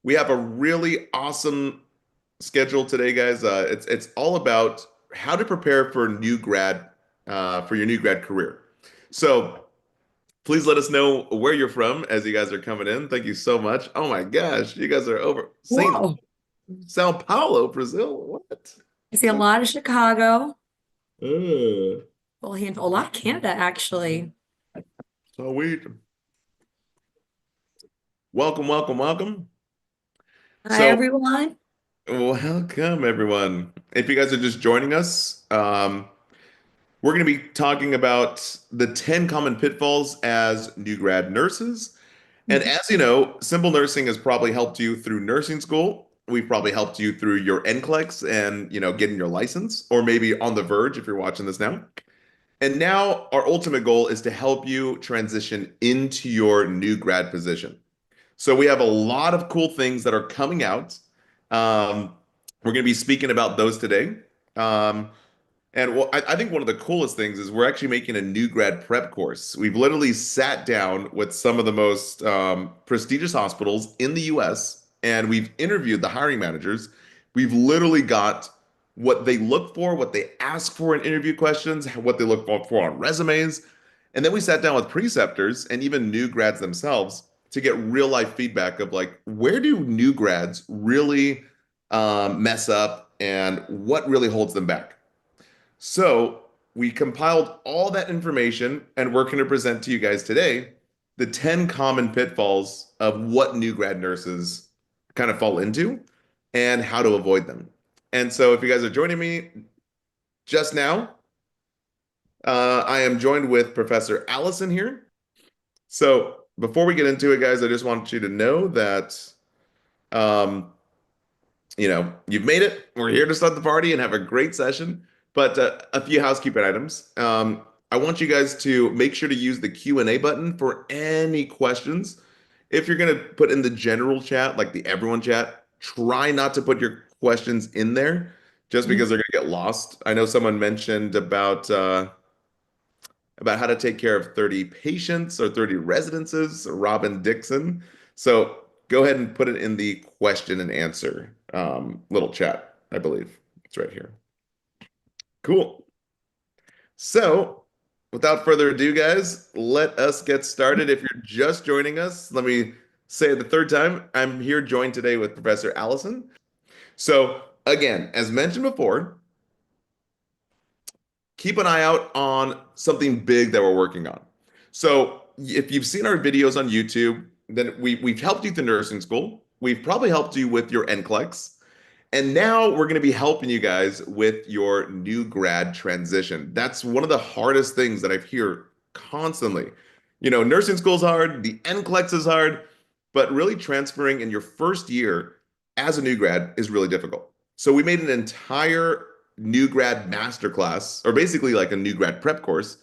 We have a really awesome schedule today, guys. It's all about how to prepare for for your new grad career. So please let us know where you're from as you guys are coming in. Thank you so much. Oh my gosh, you guys are over St. Whoa. Sao Paulo, Brazil. What? I see a lot of Chicago. Uh, We'll handle a lot of Canada, actually. so we welcome, welcome, welcome. Hi, So everyone. welcome everyone. If you guys are just joining us, we're going to be talking about the 10 common pitfalls as new grad nurses. And Mhm. as you know, simple nursing has probably helped you through nursing school. We've probably helped you through your NCLEX and, getting your license, or maybe on the verge if you're watching this now. And now our ultimate goal is to help you transition into your new grad position. So we have a lot of cool things that are coming out. Um, we're going to be speaking about those today. Um, I think one of the coolest things is we're actually making a new grad prep course. We've literally sat down with some of the most prestigious hospitals in the US and we've interviewed the hiring managers. We've literally got what they look for, what they ask for in interview questions, what they look for on resumes. And then we sat down with preceptors and even new grads themselves to get real life feedback of like, where do new grads really mess up and what really holds them back? So we compiled all that information and we're going to present to you guys today the 10 common pitfalls of what new grad nurses kind of fall into and how to avoid them. And so if you guys are joining me just now, I am joined with Professor Allison here. So before we get into it, guys, I just want you to know that um, you've made it. We're here to start the party and have a great session. But a few housekeeping items. I want you guys to make sure to use the Q&A button for any questions. If you're going to put in the general chat, like the everyone chat, try not to put your questions in there just because they're going to get lost. I know someone mentioned about how to take care of 30 patients or 30 residences, Robin Dixon. So go ahead and put it in the question and answer little chat, I believe. It's right here. Cool. So without further ado, guys, let us get started. If you're just joining us, let me say it the third time. I'm here joined today with Professor Allison. So again, as mentioned before, keep an eye out on something big that we're working on. So if you've seen our videos on YouTube, then we've helped you through nursing school. We've probably helped you with your NCLEX. And now we're going to be helping you guys with your new grad transition. That's one of the hardest things that I hear constantly. Nursing school is hard, the NCLEX is hard, but really transferring in your first year as a new grad is really difficult. So we made an entire new grad masterclass, or basically like a new grad prep course.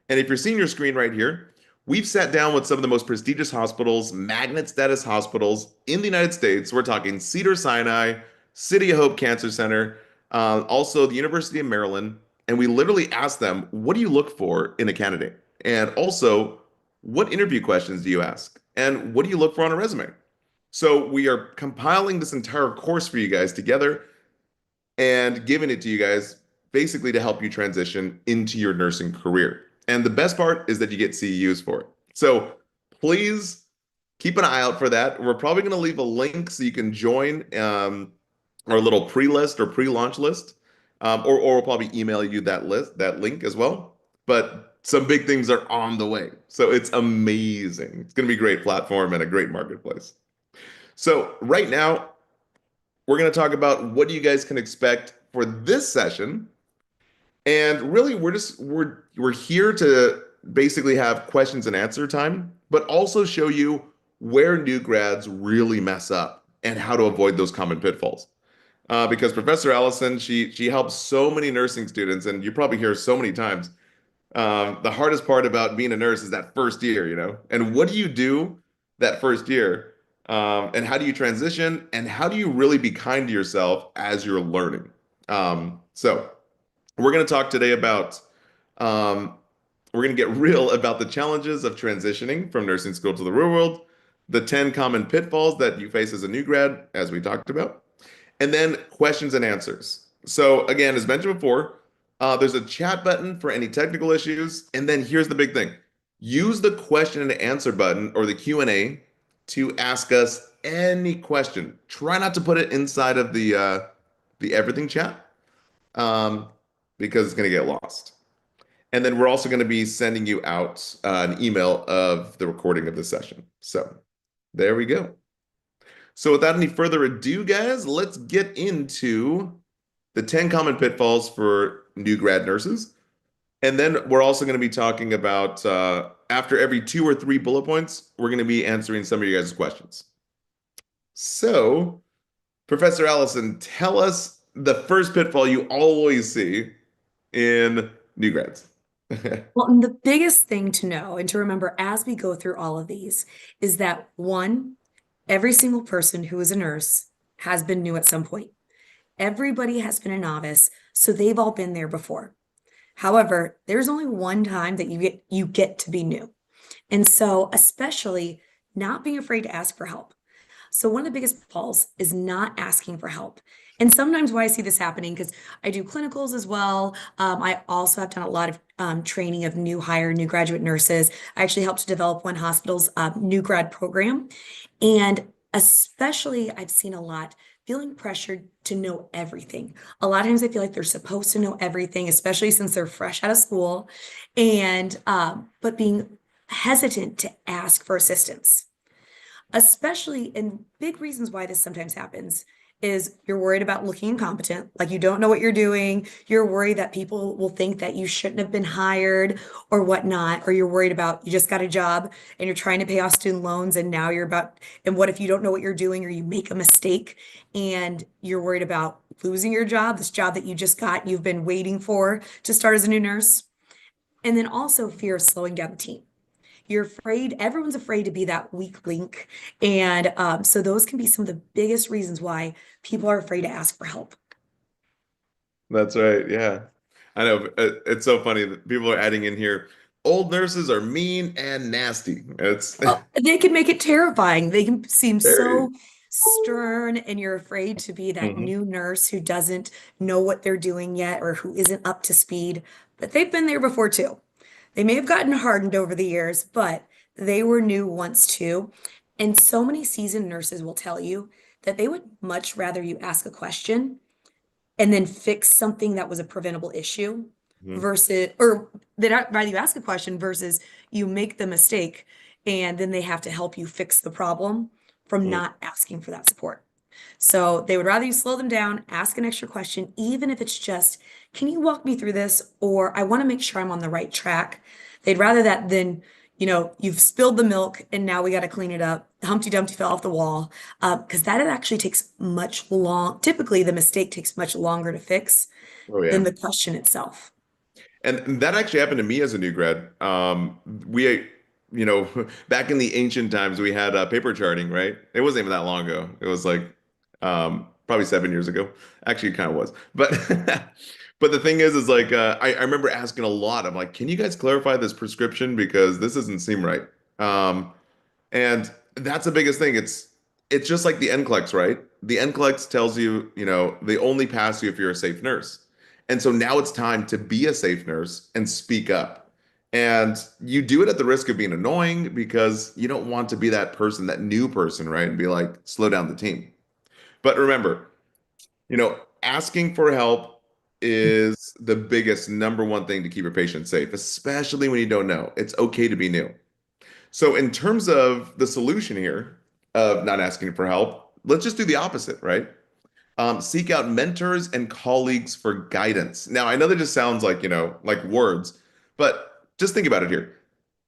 And if you're seeing your screen right here, we've sat down with some of the most prestigious hospitals, magnet status hospitals in the United States. We're talking Cedars-Sinai, City of Hope Cancer Center, also the University of Maryland. And we literally asked them, what do you look for in a candidate? And also, what interview questions do you ask? And what do you look for on a resume? So we are compiling this entire course for you guys together and giving it to you guys basically to help you transition into your nursing career. And the best part is that you get CEUs for it. So please keep an eye out for that. We're probably going to leave a link so you can join our little pre-list or pre-launch list, or we'll probably email you that link as well. But some big things are on the way. So it's amazing. It's going to be a great platform and a great marketplace. So right now, we're going to talk about what you guys can expect for this session. And really, we're here to basically have questions and answer time, but also show you where new grads really mess up and how to avoid those common pitfalls. Because Professor Allison, she helps so many nursing students, and you probably hear so many times. The hardest part about being a nurse is that first year, And what do you do that first year? And how do you transition? And how do you really be kind to yourself as you're learning? So we're going to talk today about, um, we're going to get real about the challenges of transitioning from nursing school to the real world, the 10 common pitfalls that you face as a new grad, as we talked about, and then questions and answers. So again, as mentioned before, there's a chat button for any technical issues, and then here's the big thing: use the question and answer button or the Q&A to ask us any question. Try not to put it inside of the everything chat, um, because it's going to get lost. And then we're also going to be sending you out an email of the recording of the session. So there we go. So without any further ado, guys, let's get into the 10 common pitfalls for new grad nurses. And then we're also going to be talking about, after every 2 or 3 bullet points, we're going to be answering some of you guys' questions. So, Professor Allison, tell us the first pitfall you always see in new grads. Well, and the biggest thing to know and to remember as we go through all of these is that one, every single person who is a nurse has been new at some point. Everybody has been a novice, so they've all been there before. However, there's only one time that you get to be new. And so, especially not being afraid to ask for help. So one of the biggest pitfalls is not asking for help. And sometimes why I see this happening, because I do clinicals as well. I also have done a lot of training of new graduate nurses. I actually helped to develop one hospital's new grad program. And especially, I've seen a lot feeling pressured to know everything. A lot of times, I feel like they're supposed to know everything, especially since they're fresh out of school, and but being hesitant to ask for assistance, especially, and big reasons why this sometimes happens is you're worried about looking incompetent, like you don't know what you're doing. You're worried that people will think that you shouldn't have been hired or whatnot, or you're worried about you just got a job and you're trying to pay off student loans and now you're about, and what if you don't know what you're doing or you make a mistake and you're worried about losing your job, this job that you just got, you've been waiting for to start as a new nurse. And then also fear of slowing down the team. You're afraid, everyone's afraid to be that weak link. And so those can be some of the biggest reasons why people are afraid to ask for help. That's right. Yeah. I know. It's so funny that people are adding in here. Old nurses are mean and nasty. It's Well, they can make it terrifying. They can seem very. so stern, and you're afraid to be that Mhm. new nurse who doesn't know what they're doing yet or who isn't up to speed. But they've been there before too. They may have gotten hardened over the years, but they were new once too. And so many seasoned nurses will tell you that they would much rather you ask a question and then fix something that was a preventable issue Mhm. versus, or they'd rather you ask a question versus you make the mistake and then they have to help you fix the problem from Mhm. not asking for that support. So they would rather you slow them down, ask an extra question, even if it's just, can you walk me through this? Or I want to make sure I'm on the right track. They'd rather that than, you've spilled the milk and now we got to clean it up. Humpty Dumpty fell off the wall. Because that it actually takes typically the mistake takes much longer to fix Oh than yeah. the question itself. And that actually happened to me as a new grad. Back in the ancient times, we had paper charting, right? It wasn't even that long ago. It was like probably 7 years ago. Actually, it kind of was. But but the thing is like I remember asking a lot. I'm like, can you guys clarify this prescription because this doesn't seem right? Um, and that's the biggest thing. It's just like the NCLEX, right? The NCLEX tells you, they only pass you if you're a safe nurse. And so now it's time to be a safe nurse and speak up. And you do it at the risk of being annoying because you don't want to be that person, that new person, right? And be like, slow down the team. But remember, asking for help is the biggest number one thing to keep your patient safe, especially when you don't know. It's okay to be new. So, in terms of the solution here of not asking for help, let's just do the opposite, right? Seek out mentors and colleagues for guidance. Now, I know that just sounds like, like words, but just think about it here.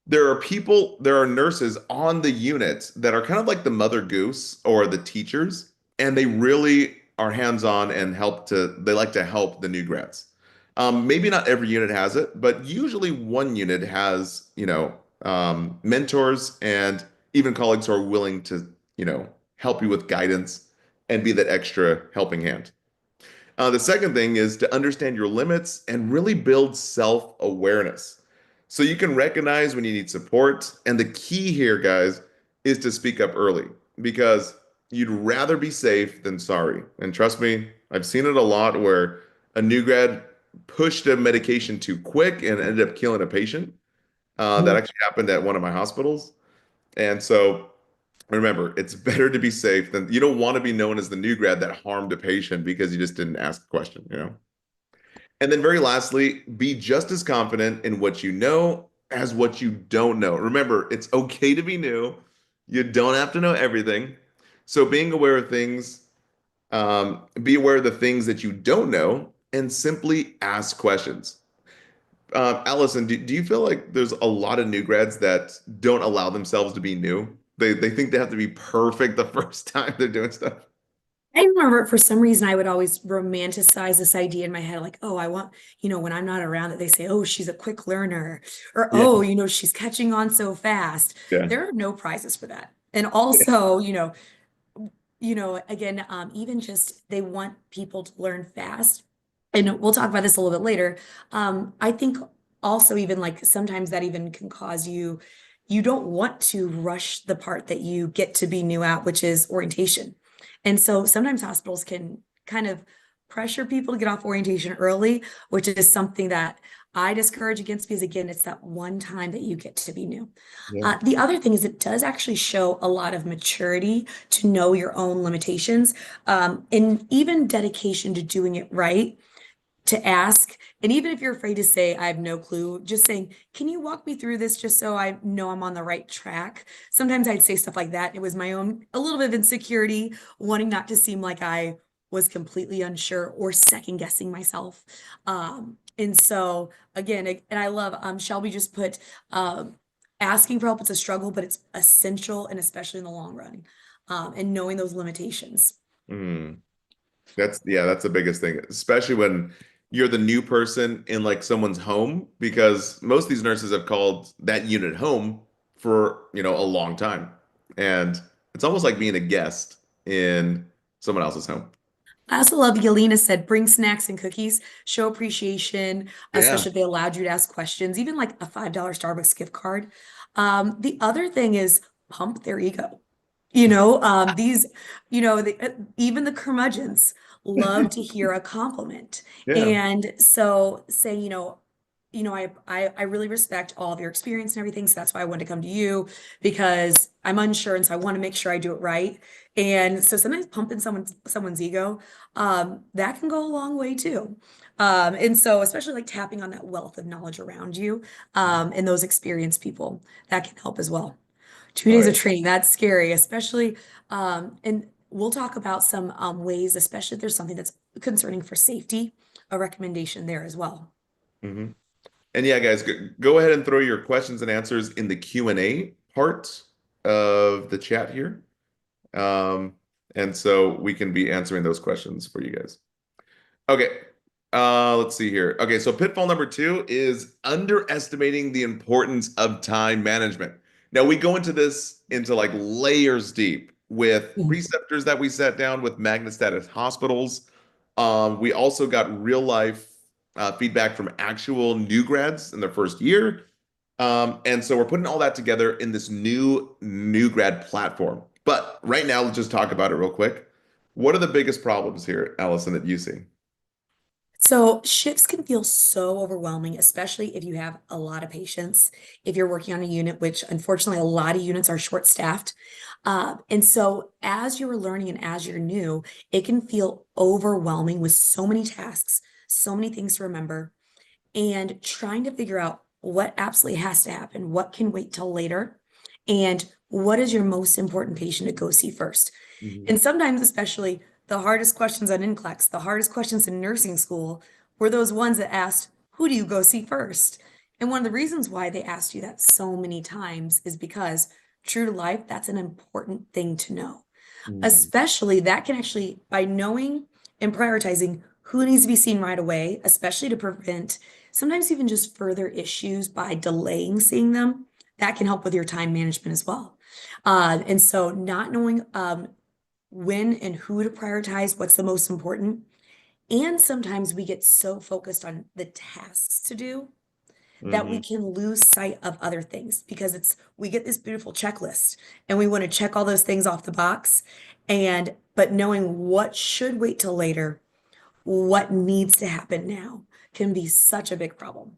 There are nurses on the unit that are kind of like the mother goose or the teachers, and they really are hands-on and they like to help the new grads. Maybe not every unit has it, but usually one unit has, mentors and even colleagues who are willing to, help you with guidance and be that extra helping hand. The second thing is to understand your limits and really build self-awareness. So you can recognize when you need support. And the key here, guys, is to speak up early because you'd rather be safe than sorry. And trust me, I've seen it a lot where a new grad pushed a medication too quick and ended up killing a patient. That actually happened at one of my hospitals. And so remember, it's better to be safe than you don't want to be known as the new grad that harmed a patient because you just didn't ask a question, you know? And then very lastly, be just as confident in what you know as what you don't know. Remember, it's okay to be new. You don't have to know everything. So being aware of things, be aware of the things that you don't know and simply ask questions. Allison, do you feel like there's a lot of new grads that don't allow themselves to be new? They think they have to be perfect the first time they're doing stuff. I remember for some reason I would always romanticize this idea in my head, like, oh, I want, when I'm not around that they say, oh, she's a quick learner, or Yeah. oh, she's catching on so fast. Yeah. There are no prizes for that. And also, again, even just they want people to learn fast. And we'll talk about this a little bit later. I think also even like sometimes that even can cause you don't want to rush the part that you get to be new at, which is orientation. And so sometimes hospitals can kind of pressure people to get off orientation early, which is something that I discourage against because again, it's that one time that you get to be new. Yeah. The other thing is it does actually show a lot of maturity to know your own limitations, and even dedication to doing it right, to ask. And even if you're afraid to say, I have no clue, just saying, can you walk me through this just so I know I'm on the right track? Sometimes I'd say stuff like that. It was my own, a little bit of insecurity, wanting not to seem like I was completely unsure or second guessing myself. And so again, and I love Shelby just put asking for help, it's a struggle, but it's essential and especially in the long run. And knowing those limitations. Mm. That's the biggest thing, especially when you're the new person in like someone's home, because most of these nurses have called that unit home for, a long time. And it's almost like being a guest in someone else's home. I also love Yelena said, bring snacks and cookies, show appreciation, Yeah. especially if they allowed you to ask questions, even like a $5 Starbucks gift card. The other thing is pump their ego. These, even the curmudgeons love to hear a compliment. Yeah. And so say, I really respect all of your experience and everything. So that's why I wanted to come to you because I'm unsure. And so I want to make sure I do it right. And so sometimes pumping someone's ego, that can go a long way too. And so especially like tapping on that wealth of knowledge around you, and those experienced people, that can help as well. Two Oh days of yeah. training, that's scary, especially, and we'll talk about some ways, especially if there's something that's concerning for safety, a recommendation there as well. hmm And yeah, guys, go ahead and throw your questions and answers in the Q&A part of the chat here. Um, and so we can be answering those questions for you guys. Okay. Let's see here. Okay, so pitfall number two is underestimating the importance of time management. Now we go into this into like layers deep with Mhm. preceptors that we sat down with magnet status hospitals. We also got real life feedback from actual new grads in their first year. And so we're putting all that together in this new grad platform. But right now, let's just talk about it real quick. What are the biggest problems here, Allison, that you see? So shifts can feel so overwhelming, especially if you have a lot of patients, if you're working on a unit, which unfortunately a lot of units are short-staffed. And so as you're learning and as you're new, it can feel overwhelming with so many tasks, so many things to remember, and trying to figure out what absolutely has to happen, what can wait till later, and what is your most important patient to go see first. Mhm. And sometimes, especially the hardest questions on NCLEX, the hardest questions in nursing school were those ones that asked, who do you go see first? And one of the reasons why they asked you that so many times is because true to life, that's an important thing to know. Mhm. Especially that can actually, by knowing and prioritizing who needs to be seen right away, especially to prevent sometimes even just further issues by delaying seeing them, that can help with your time management as well. And so not knowing when and who to prioritize, what's the most important. And sometimes we get so focused on the tasks to do that we Hmm. can lose sight of other things because we get this beautiful checklist and we want to check all those things off the box. And but knowing what should wait till later, what needs to happen now can be such a big problem.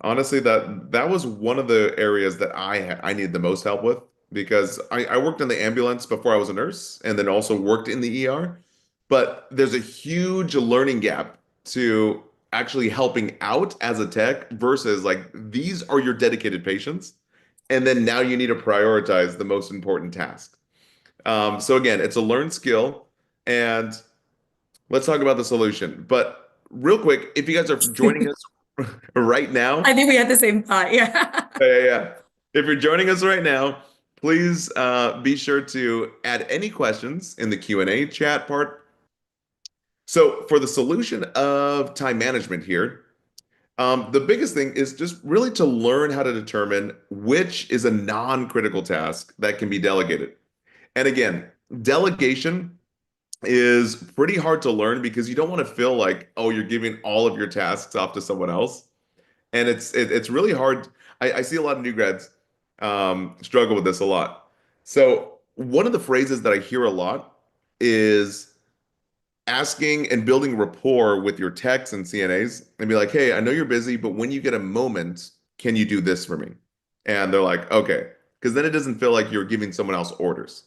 Honestly, that was one of the areas that I needed the most help with because I worked in the ambulance before I was a nurse and then also worked in the ER. But there's a huge learning gap to actually helping out as a tech versus like these are your dedicated patients. And then now you need to prioritize the most important task. So again, it's a learned skill. And let's talk about the solution. But real quick, if you guys are joining us right now, I think we had the same thought. Yeah. yeah. If you're joining us right now, please be sure to add any questions in the Q&A chat part. So for the solution of time management here, the biggest thing is just really to learn how to determine which is a non-critical task that can be delegated. And again, delegation is pretty hard to learn because you don't want to feel like, oh, you're giving all of your tasks off to someone else. And it's really hard. I see a lot of new grads struggle with this a lot. So one of the phrases that I hear a lot is asking and building rapport with your techs and CNAs and be like, hey, I know you're busy, but when you get a moment, can you do this for me? And they're like, okay, because then it doesn't feel like you're giving someone else orders.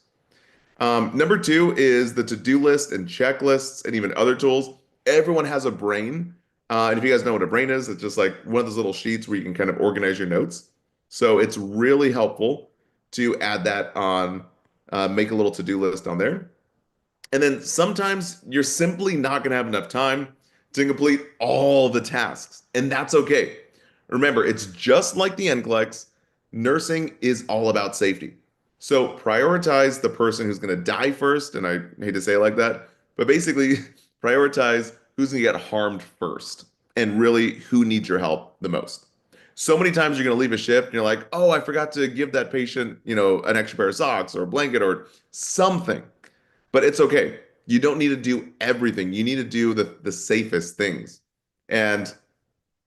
Number two is the to-do list and checklists and even other tools. Everyone has a brain. And if you guys know what a brain is, it's just like one of those little sheets where you can kind of organize your notes. So it's really helpful to add that on, make a little to-do list on there. And then sometimes you're simply not going to have enough time to complete all the tasks, and that's okay. Remember, it's just like the NCLEX, nursing is all about safety. So prioritize the person who's going to die first, and I hate to say it like that, but basically prioritize who's going to get harmed first and really who needs your help the most. So many times you're going to leave a shift and you're like, oh, I forgot to give that patient, an extra pair of socks or a blanket or something. But it's okay. You don't need to do everything. You need to do the safest things. And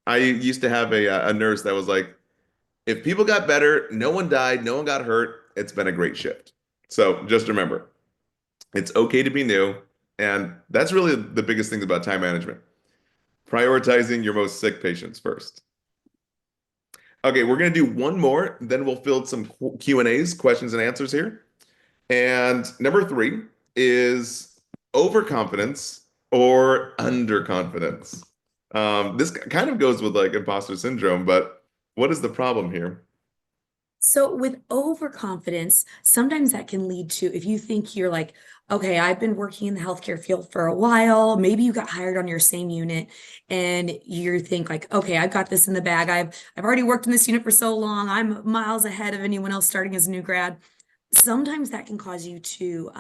I used to have a nurse that was like, if people got better, no one died, no one got hurt, it's been a great shift. So just remember, it's okay to be new. And that's really the biggest thing about time management. Prioritizing your most sick patients first. Okay, we're going to do one more, then we'll field some Q&As, questions and answers here. And number three is overconfidence or underconfidence. This kind of goes with like imposter syndrome, but what is the problem here? So with overconfidence, sometimes that can lead to if you think you're like, okay, I've been working in the healthcare field for a while, maybe you got hired on your same unit and you think like, okay, I've got this in the bag. I've already worked in this unit for so long. I'm miles ahead of anyone else starting as a new grad. Sometimes that can cause you to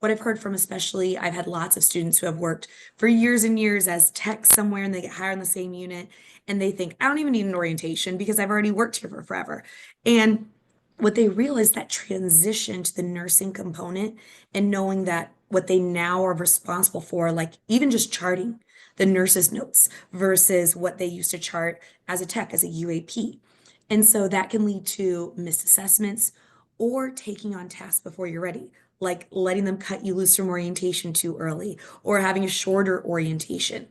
what I've heard from, especially I've had lots of students who have worked for years and years as techs somewhere and they get hired in the same unit and they think I don't even need an orientation because I've already worked here for forever. And what they realize that transition to the nursing component and knowing that what they now are responsible for, like even just charting the nurse's notes versus what they used to chart as a tech, as a UAP. And so that can lead to missed assessments or taking on tasks before you're ready, like letting them cut you loose from orientation too early or having a shorter orientation.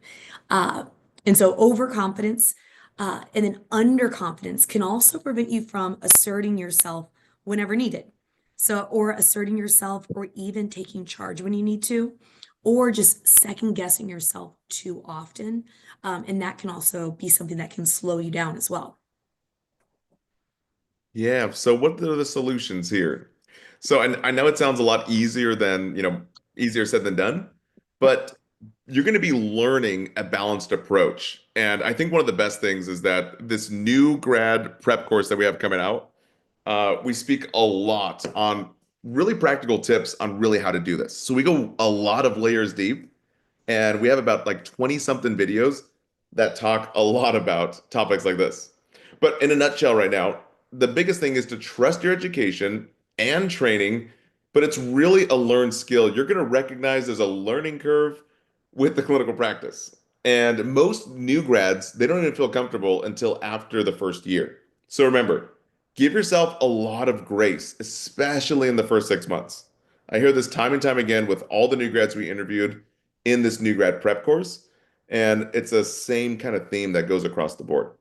Uh, and so overconfidence and then underconfidence can also prevent you from asserting yourself whenever needed. So, or asserting yourself, or even taking charge when you need to, or just second guessing yourself too often. And that can also be something that can slow you down as well. Yeah, so what are the solutions here? So I know it sounds a lot easier than, easier said than done, but you're going to be learning a balanced approach. And I think one of the best things is that this new grad prep course that we have coming out, we speak a lot on really practical tips on really how to do this. So we go a lot of layers deep, and we have about like 20 something videos that talk a lot about topics like this. But in a nutshell, right now, the biggest thing is to trust your education and training, but it's really a learned skill. You're going to recognize there's a learning curve with the clinical practice. And most new grads, they don't even feel comfortable until after the first year. So remember, give yourself a lot of grace, especially in the first 6 months. I hear this time and time again with all the new grads we interviewed in this new grad prep course. And it's the same kind of theme that goes across the board.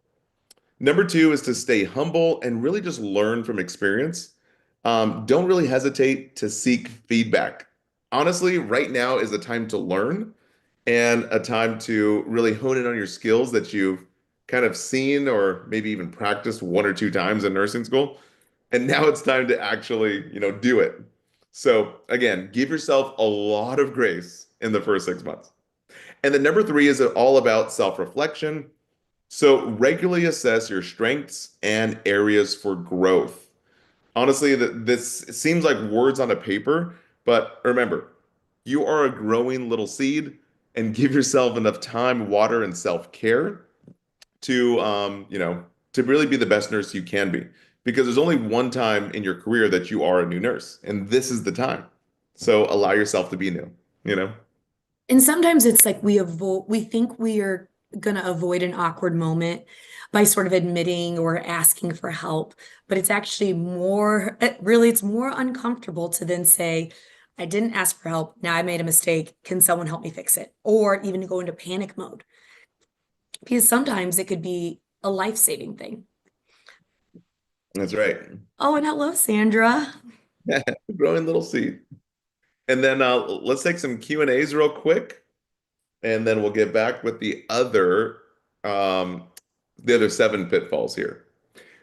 Number two is to stay humble and really just learn from experience. Don't really hesitate to seek feedback. Honestly, right now is a time to learn and a time to really hone in on your skills that you've kind of seen or maybe even practiced one or two times in nursing school. And now it's time to actually, do it. So again, give yourself a lot of grace in the first 6 months. And then number three is all about self-reflection. So regularly assess your strengths and areas for growth. Honestly, this seems like words on a paper, but remember, you are a growing little seed and give yourself enough time, water, and self-care to, to really be the best nurse you can be. Because there's only one time in your career that you are a new nurse, and this is the time. So allow yourself to be new, you know? And sometimes it's like we think we are gonna avoid an awkward moment by sort of admitting or asking for help, but it's actually really it's more uncomfortable to then say, I didn't ask for help. Now I made a mistake. Can someone help me fix it? Or even to go into panic mode. Because sometimes it could be a life-saving thing. That's right. Oh, and hello, Sandra. Growing little seed. And then let's take some Q&As real quick, and then we'll get back with um, the other seven pitfalls here.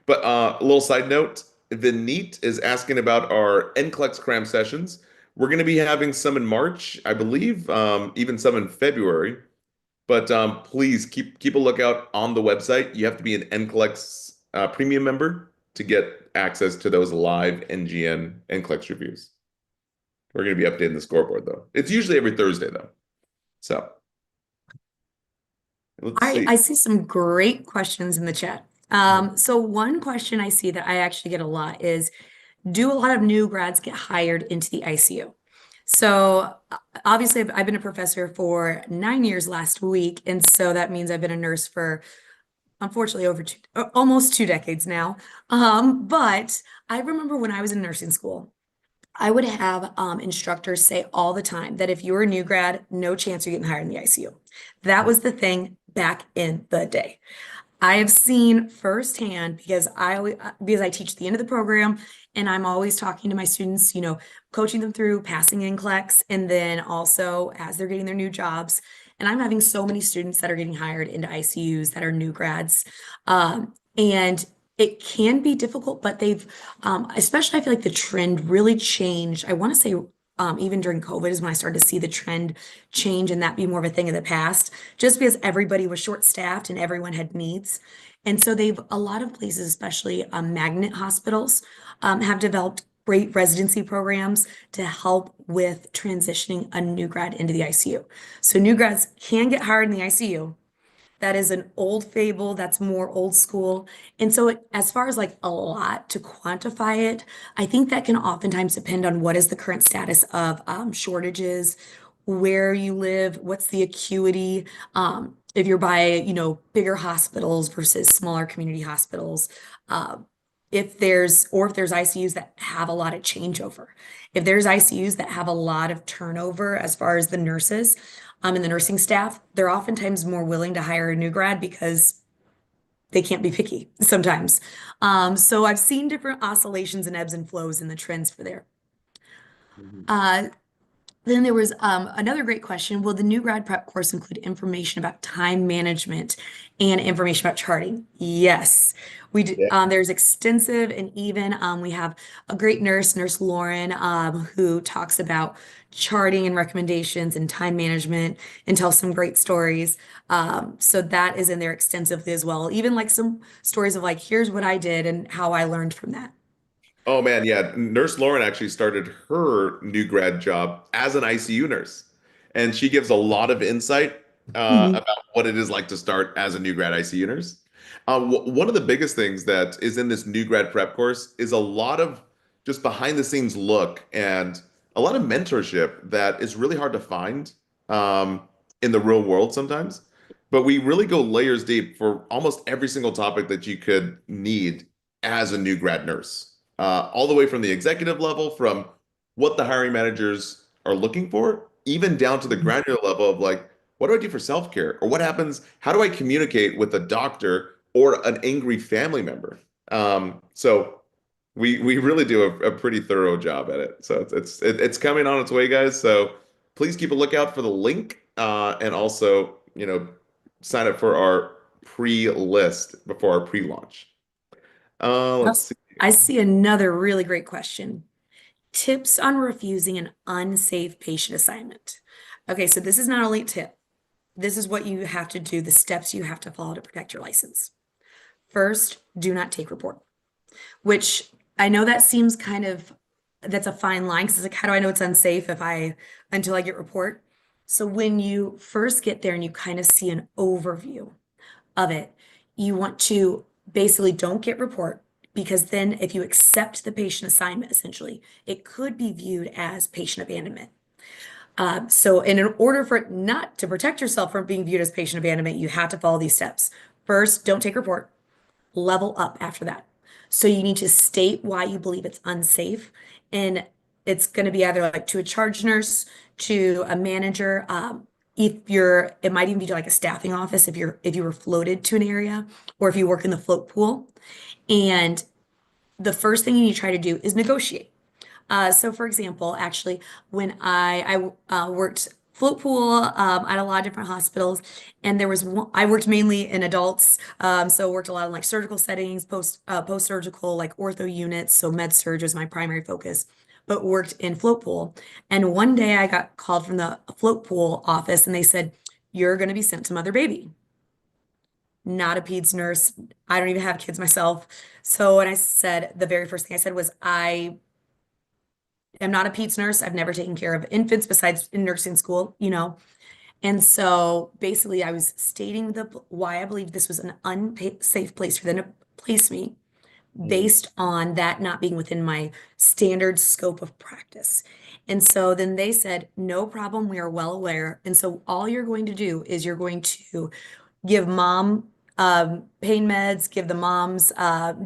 But a little side note, the NEAT is asking about our NCLEX cram sessions. We're going to be having some in March, I believe, even some in February. But please keep a lookout on the website. You have to be an NCLEX premium member to get access to those live NGN NCLEX reviews. We're going to be updating the scoreboard though. It's usually every Thursday though. So let's see. I see some great questions in the chat. So one question I see that I actually get a lot is, do a lot of new grads get hired into the ICU? So obviously I've been a professor for 9 years last week, and so that means I've been a nurse for unfortunately almost 2 decades now. But I remember when I was in nursing school, I would have instructors say all the time that if you were a new grad, no chance you're getting hired in the ICU. That was the thing back in the day. I have seen firsthand because I teach the end of the program and I'm always talking to my students, coaching them through passing NCLEX and then also as they're getting their new jobs. And I'm having so many students that are getting hired into ICUs that are new grads. And it can be difficult, but especially I feel like the trend really changed. I want to say even during COVID is when I started to see the trend change and that be more of a thing of the past, just because everybody was short-staffed and everyone had needs. And so a lot of places, especially magnet hospitals, have developed great residency programs to help with transitioning a new grad into the ICU. So new grads can get hired in the ICU. That is an old fable. That's more old school. And so, as far as like a lot to quantify it, I think that can oftentimes depend on what is the current status of shortages, where you live, what's the acuity, if you're by, bigger hospitals versus smaller community hospitals. If there's ICUs that have a lot of changeover. If there's ICUs that have a lot of turnover as far as the nurses, and the nursing staff, they're oftentimes more willing to hire a new grad because they can't be picky sometimes. So I've seen different oscillations and ebbs and flows in the trends for there. Mhm. Uh, then there was another great question. Will the new grad prep course include information about time management and information about charting? Yes, we do. Yeah. There's extensive and even we have a great nurse, Nurse Lauren, who talks about charting and recommendations and time management and tells some great stories. So that is in there extensively as well. Even like some stories of like, here's what I did and how I learned from that. Oh man, yeah. Nurse Lauren actually started her new grad job as an ICU nurse, and she gives a lot of insight Mhm. about what it is like to start as a new grad ICU nurse. One of the biggest things that is in this new grad prep course is a lot of just behind the scenes look and a lot of mentorship that is really hard to find in the real world sometimes. but we really go layers deep for almost every single topic that you could need as a new grad nurse, all the way from the executive level, from what the hiring managers are looking for, even down to the granular level of like, what do I do for self-care? Or what happens? How do I communicate with a doctor or an angry family member? So we really do a pretty thorough job at it. So it's coming on its way, guys. So please keep a lookout for the link, and also, sign up for our pre-list before our pre-launch. Let's Oh, see. I see another really great question. Tips on refusing an unsafe patient assignment. Okay, so this is not only a tip, this is what you have to do, the steps you have to follow to protect your license. First, do not take report, which I know that seems kind of, that's a fine line because it's like, how do I know it's unsafe until I get report? So when you first get there and you kind of see an overview of it, you want to basically don't get report, because then if you accept the patient assignment, essentially, it could be viewed as patient abandonment. So in order for it not to protect yourself from being viewed as patient abandonment, you have to follow these steps. First, don't take report, level up after that. So you need to state why you believe it's unsafe. And it's going to be either like to a charge nurse, to a manager. It might even be to like a staffing office if you were floated to an area, or if you work in the float pool. And the first thing you need to try to do is negotiate. So for example, actually, when I worked float pool at a lot of different hospitals, and there was one, I worked mainly in adults, so worked a lot in like surgical settings, post surgical like ortho units. So med surg was my primary focus, but worked in float pool. And one day I got called from the float pool office, and they said, "You're going to be sent to Mother Baby." Not a peds nurse. I don't even have kids myself. So when I said, the very first thing I said was, I'm not a peds nurse. I've never taken care of infants besides in nursing school, you know. And so basically, I was stating the why I believe this was an unsafe place for them to place me, Mhm. based on that not being within my standard scope of practice. And so then they said, no problem, we are well aware. And so all you're going to do is you're going to give mom pain meds, give the moms,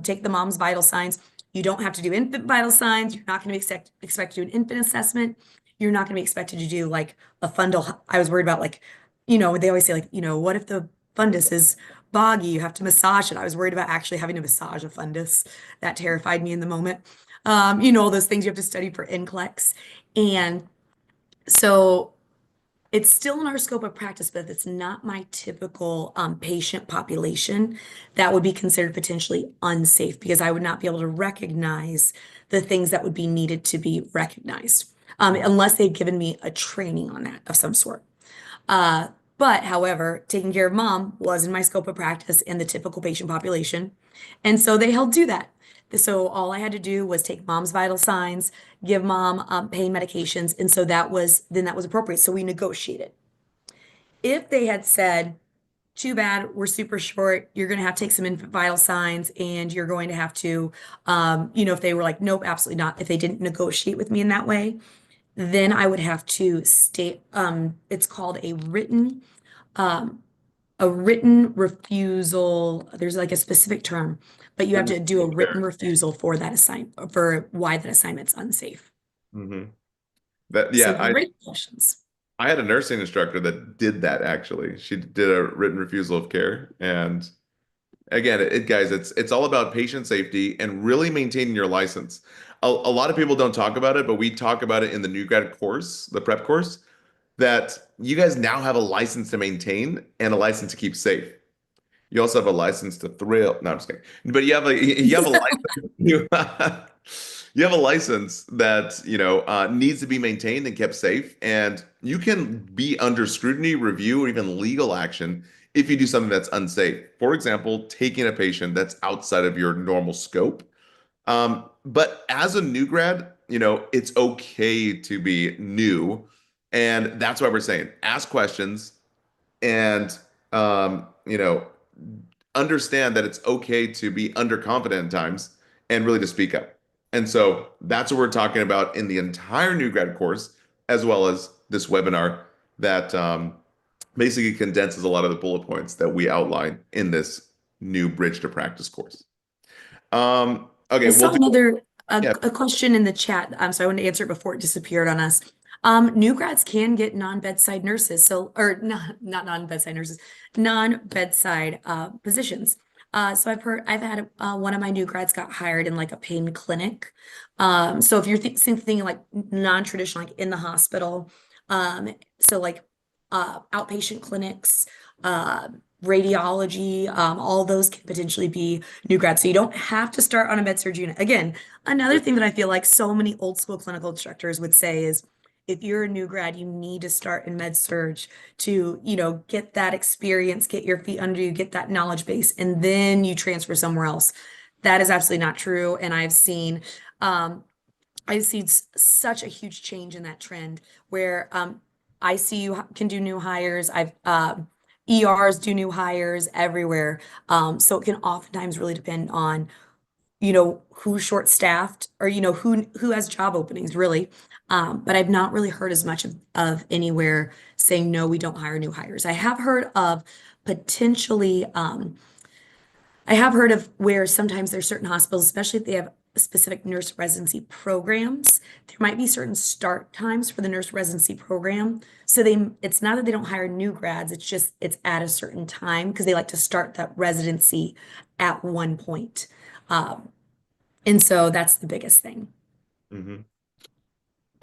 take the mom's vital signs. You don't have to do infant vital signs. You're not going to be expected to do an infant assessment. You're not going to be expected to do like a fundal. I was worried about like, they always say like, what if the fundus is boggy? You have to massage it. I was worried about actually having to massage a fundus. That terrified me in the moment. All those things you have to study for NCLEX. And so it's still in our scope of practice, but it's not my typical patient population. That would be considered potentially unsafe, because I would not be able to recognize the things that would be needed to be recognized, unless they've given me a training on that of some sort. Uh, but however, taking care of mom was in my scope of practice in the typical patient population. And so they held to that. So all I had to do was take mom's vital signs, give mom pain medications. And so that was appropriate. So we negotiated. If they had said, too bad, we're super short, you're going to have to take some infant vital signs, and you're going to have to, if they were like, nope, absolutely not, if they didn't negotiate with me in that way, then I would have to state, it's called um, a written refusal. There's like a specific term, but you have Written to do a written care. refusal for that assignment, for why that assignment's unsafe. Hmm. That, So yeah, great questions. I had a nursing instructor that did that actually. She did a written refusal of care. And again, guys, it's all about patient safety and really maintaining your license. A lot of people don't talk about it, but we talk about it in the new grad course, the prep course, that you guys now have a license to maintain and a license to keep safe. You also have a license to thrill. No, I'm just kidding. But you have a license. You have a license that needs to be maintained and kept safe, and you can be under scrutiny, review, or even legal action if you do something that's unsafe. For example, taking a patient that's outside of your normal scope. But as a new grad, it's okay to be new, and that's why we're saying ask questions and understand that it's okay to be underconfident at times and really to speak up. And so that's what we're talking about in the entire new grad course, as well as this webinar that basically condenses a lot of the bullet points that we outline in this new Bridge to Practice course. I Okay, we'll saw do, another yeah. a question in the chat. So I want to answer it before it disappeared on us. New grads can get non-bedside nurses, so or not non-bedside nurses, non-bedside positions. So I've had one of my new grads got hired in like a pain clinic. So if you're thinking like non-traditional, like in the hospital, so like outpatient clinics, uh, radiology, all those can potentially be new grads. So you don't have to start on a med surg unit. Again, another thing that I feel like so many old school clinical instructors would say is if you're a new grad, you need to start in med surg to, get that experience, get your feet under you, get that knowledge base, and then you transfer somewhere else. That is absolutely not true. And um, I've seen such a huge change in that trend where ICU can do new hires. I've ERs do new hires everywhere. So it can oftentimes really depend on, who's short-staffed or, who has job openings really. But I've not really heard as much of anywhere saying, no, we don't hire new hires. I have heard of where sometimes there's certain hospitals, especially if they have specific nurse residency programs, there might be certain start times for the nurse residency program. So it's not that they don't hire new grads, it's just it's at a certain time because they like to start that residency at one point. Um, and so that's the biggest thing. Mhm.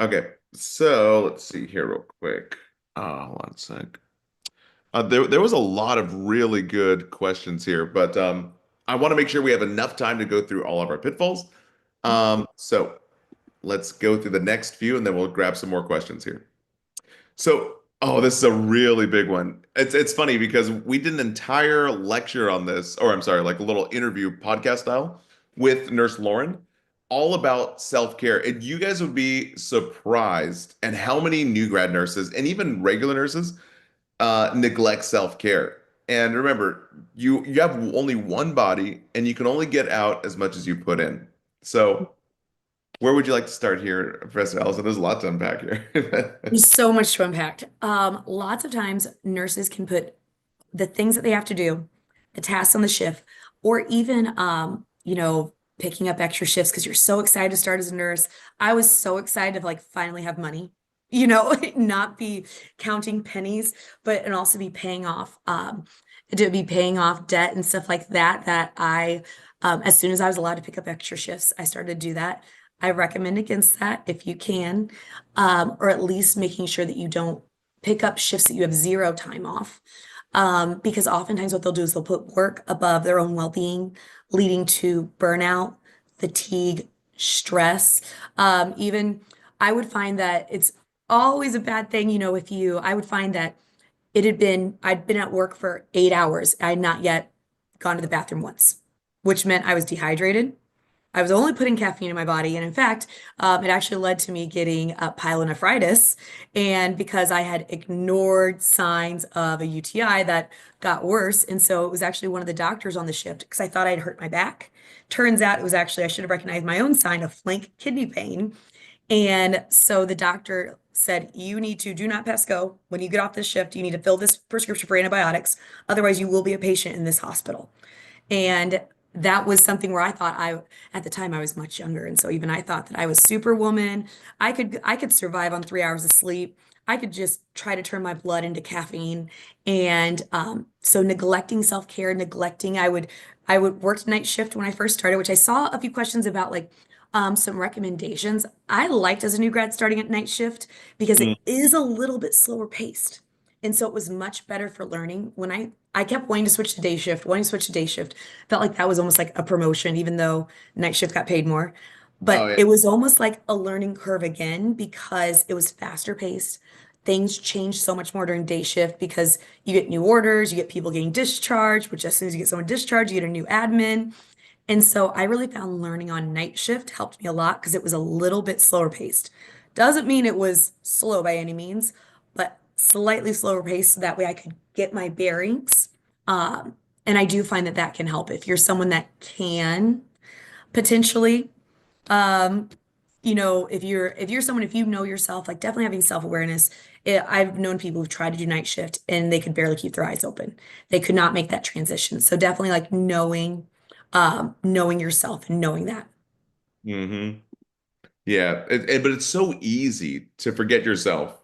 Okay, so let's see here real quick. One sec. There was a lot of really good questions here, but I want to make sure we have enough time to go through all of our pitfalls. So let's go through the next few, and then we'll grab some more questions here. So, oh, this is a really big one. It's funny because we did an entire lecture on this, or I'm sorry, like a little interview podcast style with Nurse Lauren, all about self-care. And you guys would be surprised at how many new grad nurses and even regular nurses neglect self-care. And remember, you have only one body, and you can only get out as much as you put in. So, where would you like to start here, Professor Allison? There's a lot to unpack here. There's so much to unpack. Lots of times nurses can put the things that they have to do, the tasks on the shift, or even picking up extra shifts because you're so excited to start as a nurse. I was so excited to like finally have money, not be counting pennies, but and also be paying off to be paying off debt and stuff like that that I as soon as I was allowed to pick up extra shifts, I started to do that. I recommend against that if you can, or at least making sure that you don't pick up shifts that you have zero time off. Because oftentimes what they'll do is they'll put work above their own well-being, leading to burnout, fatigue, stress. Even I would find that it's always a bad thing, I would find that I'd been at work for 8 hours. I had not yet gone to the bathroom once, which meant I was dehydrated. I was only putting caffeine in my body. And in fact, it actually led to me getting pyelonephritis. And because I had ignored signs of a UTI that got worse. And so it was actually one of the doctors on the shift because I thought I'd hurt my back. Turns out it was actually, I should have recognized my own sign of flank kidney pain. And so the doctor said, you need to do not pass go. When you get off this shift, you need to fill this prescription for antibiotics. Otherwise, you will be a patient in this hospital. And that was something where at the time I was much younger. And so even I thought that I was superwoman. I could survive on 3 hours of sleep. I could just try to turn my blood into caffeine. And so neglecting self-care, I would work night shift when I first started, which I saw a few questions about like some recommendations. I liked as a new grad starting at night shift because Mm. it is a little bit slower paced. And so it was much better for learning. When I kept wanting to switch to day shift, wanting to switch to day shift. Felt like that was almost like a promotion, even though night shift got paid more. Oh But yeah. it was almost like a learning curve again because it was faster paced. Things change so much more during day shift because you get new orders, you get people getting discharged, which as soon as you get someone discharged, you get a new admin. And so I really found learning on night shift helped me a lot because it was a little bit slower paced. Doesn't mean it was slow by any means, but slightly slower paced so that way I could get my bearings. And I do find that that can help if you're someone that can potentially if you're someone, if you know yourself, like definitely having self-awareness. I've known people who've tried to do night shift and they could barely keep their eyes open. They could not make that transition. So definitely like knowing yourself and knowing that. Hmm. Yeah, but it's so easy to forget yourself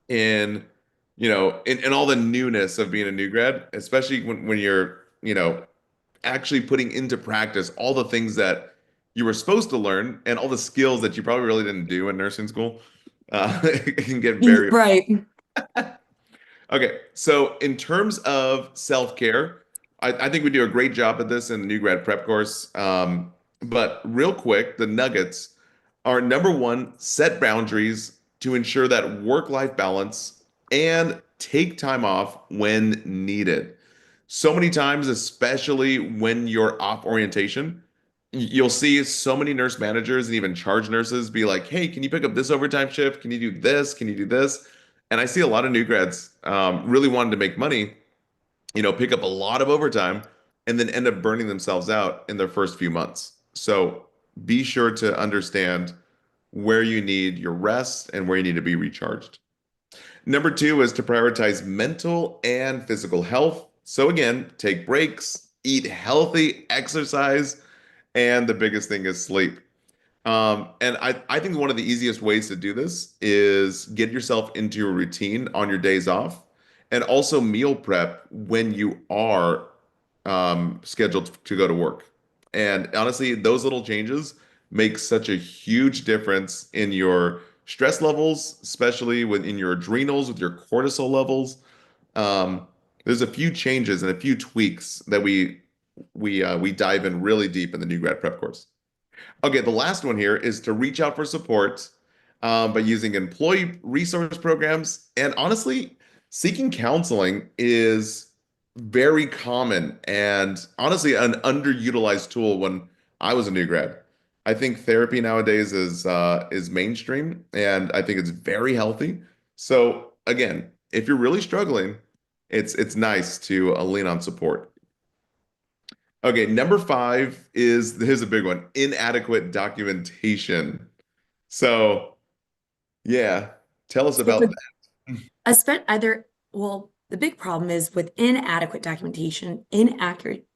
in, in all the newness of being a new grad, especially when you're, actually putting into practice all the things that you were supposed to learn and all the skills that you probably really didn't do in nursing school. It can get very. Right. Okay, so in terms of self-care, I think we do a great job at this in the new grad prep course. But real quick, the nuggets are number one, set boundaries to ensure that work-life balance and take time off when needed. So many times, especially when you're off orientation, you'll see so many nurse managers and even charge nurses be like, "Hey, can you pick up this overtime shift? Can you do this? Can you do this?" And I see a lot of new grads really wanting to make money, pick up a lot of overtime and then end up burning themselves out in their first few months. So be sure to understand where you need your rest and where you need to be recharged. Number two is to prioritize mental and physical health. So again, take breaks, eat healthy, exercise, and the biggest thing is sleep. And I think one of the easiest ways to do this is get yourself into your routine on your days off and also meal prep when you are scheduled to go to work. And honestly, those little changes make such a huge difference in your stress levels, especially in your adrenals, with your cortisol levels. Um, there's a few changes and a few tweaks that we dive in really deep in the new grad prep course. Okay, the last one here is to reach out for support by using employee resource programs. And honestly, seeking counseling is very common and honestly an underutilized tool when I was a new grad. I think therapy nowadays is mainstream, and I think it's very healthy. So again, if you're really struggling, it's nice to lean on support. Okay, number five is here's a big one, inadequate documentation. So, yeah, tell us So about for that. I spent either, well, the big problem is with inadequate documentation, inaccurate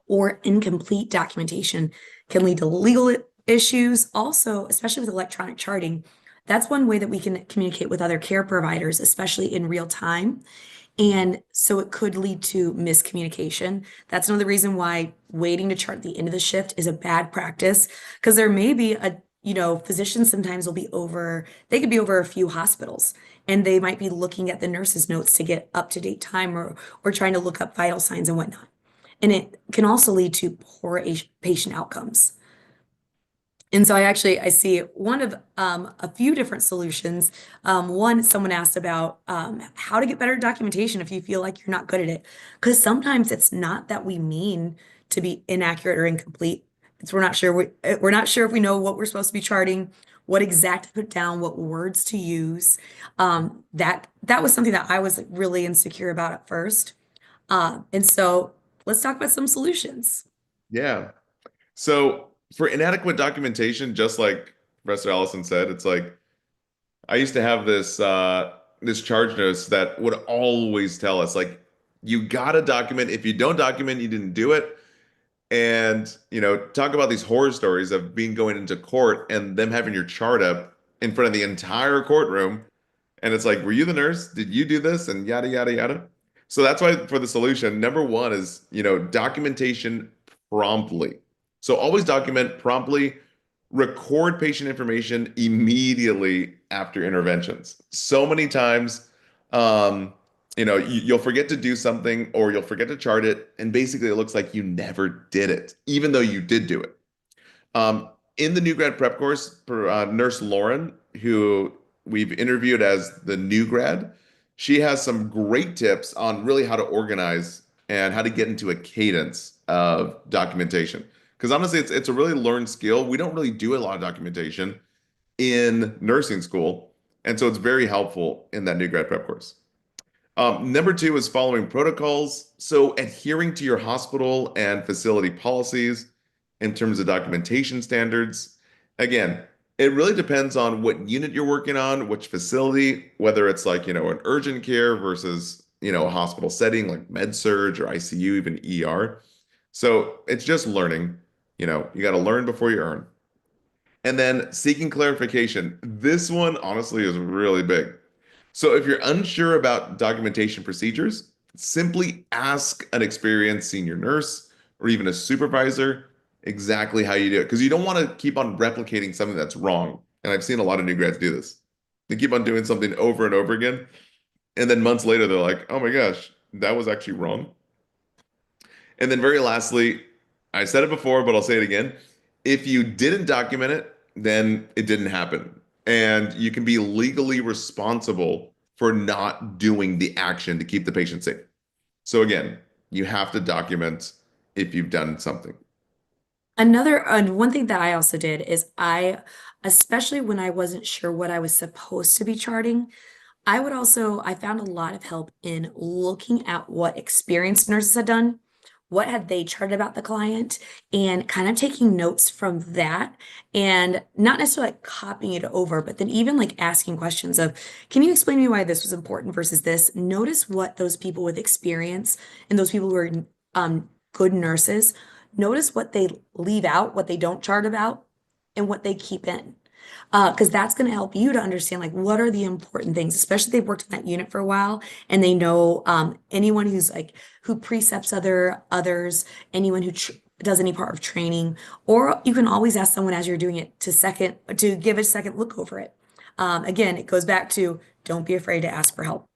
or incomplete documentation can lead to legal issues. Also, especially with electronic charting, that's one way that we can communicate with other care providers, especially in real time. And so it could lead to miscommunication. That's another reason why waiting to chart the end of the shift is a bad practice, because there may be physicians sometimes will be over, they could be over a few hospitals and they might be looking at the nurse's notes to get up to date time or trying to look up vital signs and whatnot. And it can also lead to poor patient outcomes. And so I see one of a few different solutions. One, someone asked about how to get better documentation if you feel like you're not good at it. Because sometimes it's not that we mean to be inaccurate or incomplete. It's we're not sure if we know what we're supposed to be charting, what exact to put down, what words to use. That was something that I was like, really insecure about at first. And so let's talk about some solutions. Yeah. So, for inadequate documentation, just like Professor Allison said, it's like I used to have this charge notes that would always tell us like you gotta document. If you don't document, you didn't do it. And, talk about these horror stories of being going into court and them having your chart up in front of the entire courtroom. And it's like, were you the nurse? Did you do this? And yada, yada, yada. So that's why for the solution, number one is, documentation promptly. So always document promptly, record patient information immediately after interventions. So many times, you'll forget to do something or you'll forget to chart it. And basically it looks like you never did it, even though you did do it. In the new grad prep course for Nurse Lauren, who we've interviewed as the new grad, she has some great tips on really how to organize and how to get into a cadence of documentation. Because honestly, it's a really learned skill. We don't really do a lot of documentation in nursing school, and so it's very helpful in that new grad prep course. Number two is following protocols. So adhering to your hospital and facility policies in terms of documentation standards. Again, It really depends on what unit you're working on, which facility, whether it's like, an urgent care versus, a hospital setting like med surge or ICU, even ER. So it's just learning. You got to learn before you earn. And then seeking clarification. This one, honestly, is really big. So if you're unsure about documentation procedures, simply ask an experienced senior nurse or even a supervisor exactly how you do it. Because you don't want to keep on replicating something that's wrong. And I've seen a lot of new grads do this. They keep on doing something over and over again. And then months later, they're like, oh my gosh, that was actually wrong. And then very lastly, I said it before, but I'll say it again. If you didn't document it, then it didn't happen. And you can be legally responsible for not doing the action to keep the patient safe. So again, you have to document if you've done something. Another one thing that I also did is especially when I wasn't sure what I was supposed to be charting, I found a lot of help in looking at what experienced nurses had done, what had they charted about the client, and kind of taking notes from that and not necessarily like copying it over, but then even like asking questions of, can you explain to me why this was important versus this? Notice what those people with experience and those people who are good nurses, notice what they leave out, what they don't chart about, and what they keep in because that's going to help you to understand like what are the important things, especially if they've worked in that unit for a while and they know anyone who's like who precepts others, anyone who does any part of training, or you can always ask someone as you're doing it to give a second look over it. Again, it goes back to don't be afraid to ask for help.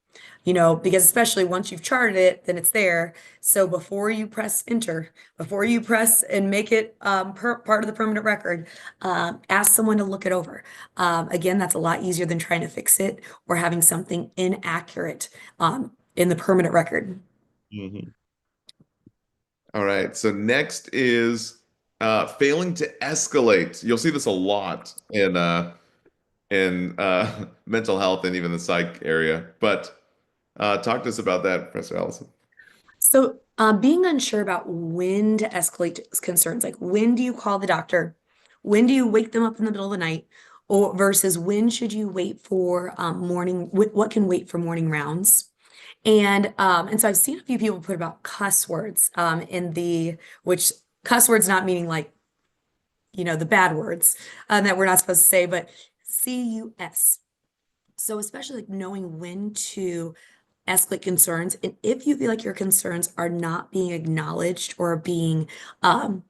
Because especially once you've charted it, then it's there. So before you press enter, before you press and make it part of the permanent record, ask someone to look it over. Again, that's a lot easier than trying to fix it or having something inaccurate in the permanent record. Mhm. All right. So next is failing to escalate. You'll see this a lot in mental health and even the psych area. But talk to us about that, Professor Allison. So, being unsure about when to escalate concerns, like when do you call the doctor? When do you wake them up in the middle of the night? Or versus when should you wait for what can wait for morning rounds? And so I've seen a few people put about cuss words which cuss words not meaning like, the bad words that we're not supposed to say, but CUS. So especially like knowing when to escalate concerns. And if you feel like your concerns are not being acknowledged um,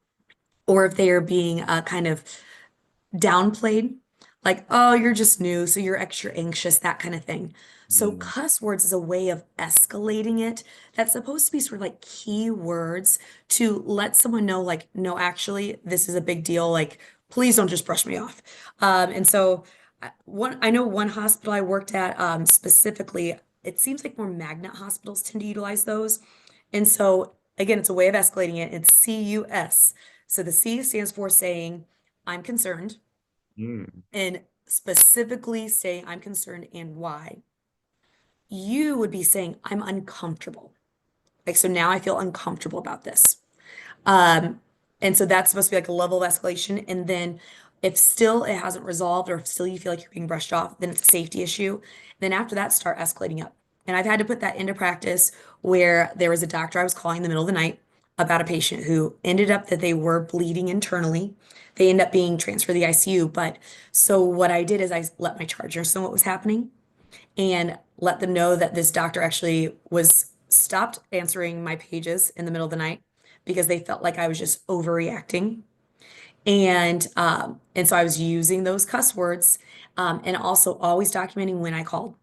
or if they are being kind of downplayed, like, oh, you're just new, so you're extra anxious, that kind of thing. So Mm. cuss words is a way of escalating it. That's supposed to be sort of like key words to let someone know, like, no, actually, this is a big deal. Like, please don't just brush me off. I know one hospital I worked at specifically, it seems like more magnet hospitals tend to utilize those. And so again, it's a way of escalating it. It's CUS. So the C stands for saying, I'm concerned, Mm. and specifically saying I'm concerned and why. You would be saying I'm uncomfortable. Like, so now I feel uncomfortable about this. Um, and so that's supposed to be like a level of escalation. And then if still it hasn't resolved or if still you feel like you're being brushed off, then it's a safety issue. Then after that, start escalating up. And I've had to put that into practice where there was a doctor I was calling in the middle of the night about a patient who ended up that they were bleeding internally. They end up being transferred to the ICU. But so what I did is I let my charge nurse know what was happening and let them know that this doctor actually was stopped answering my pages in the middle of the night because they felt like I was just overreacting. And so I was using those cuss words and also always documenting when I called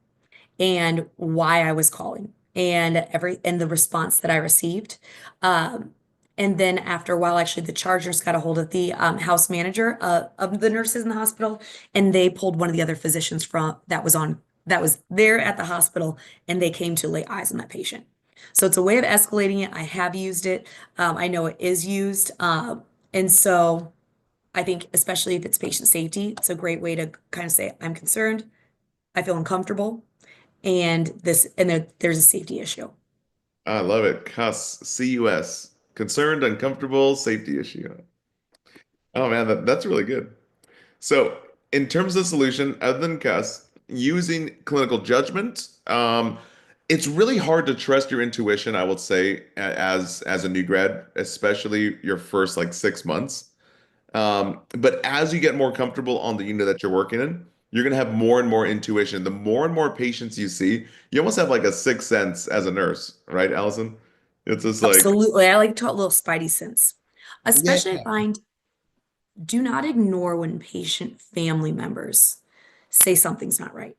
and why I was calling and the response that I received. Um, and then after a while, actually, the charge nurse got a hold of the house manager of the nurses in the hospital, and they pulled one of the other physicians from that was there at the hospital, and they came to lay eyes on that patient. So it's a way of escalating it. I have used it. I know it is used, and so I think especially if it's patient safety, it's a great way to kind of say, "I'm concerned. I feel uncomfortable." There's a safety issue. I love it. CUS. Concerned, uncomfortable, safety issue. Oh man, that's really good. So in terms of solution, other than cuss, using clinical judgment, it's really hard to trust your intuition, I would say, as a new grad, especially your first like 6 months. But as you get more comfortable on the unit that you're working in, you're gonna have more and more intuition. The more and more patients you see, you almost have like a sixth sense as a nurse, right, Allison? It's just like, Absolutely. I like to call it a little spidey sense. yeah. Especially I find do not ignore when patient family members say something's not right.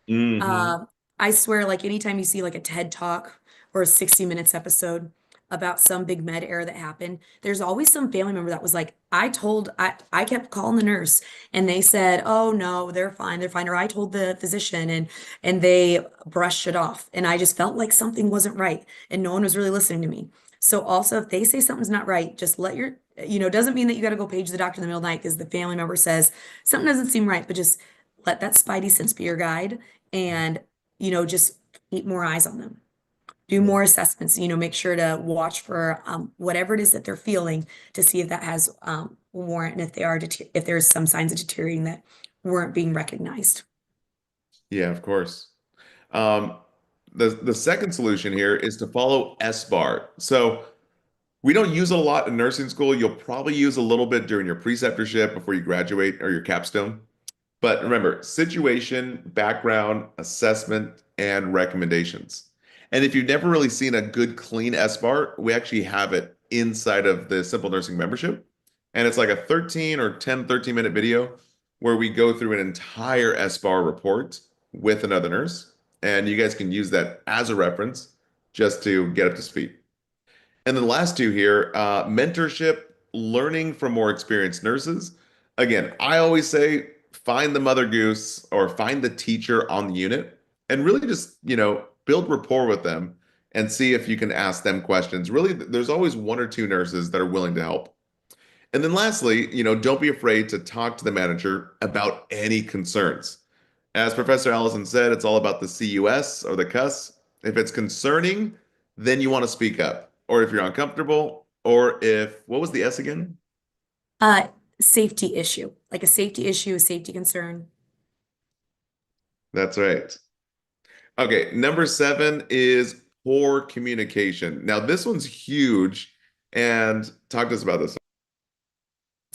Hmm. Uh, I swear, like anytime you see like a TED Talk or a 60 Minutes episode about some big med error that happened, there's always some family member that was like, I kept calling the nurse and they said, oh no, they're fine. Or I told the physician and they brushed it off. And I just felt like something wasn't right and no one was really listening to me. So also if they say something's not right, just let your, doesn't mean that you got to go page the doctor in the middle of the night because the family member says something doesn't seem right, but just let that spidey sense be your guide and just keep more eyes on them, do more assessments, make sure to watch for whatever it is that they're feeling to see if that has warrant and if there's some signs of deteriorating that weren't being recognized. Yeah, of course. Um, the second solution here is to follow SBAR. So we don't use it a lot in nursing school. You'll probably use a little bit during your preceptorship before you graduate or your capstone. But remember, situation, background, assessment, and recommendations. And if you've never really seen a good, clean SBAR, we actually have it inside of the Simple Nursing membership. And it's like a 13 or 10, 13-minute video where we go through an entire SBAR report with another nurse. And you guys can use that as a reference just to get up to speed. And then the last two here, mentorship, learning from more experienced nurses. Again, I always say find the mother goose or find the teacher on the unit and really just, build rapport with them and see if you can ask them questions. Really, there's always one or two nurses that are willing to help. And then lastly, don't be afraid to talk to the manager about any concerns. As Professor Allison said, it's all about the CUS or the cuss. If it's concerning, then you want to speak up. Or if you're uncomfortable, or if, what was the S again? Uh, Safety issue, like a safety issue, a safety concern. That's right. Okay, number seven is poor communication. Now, this one's huge. And talk to us about this.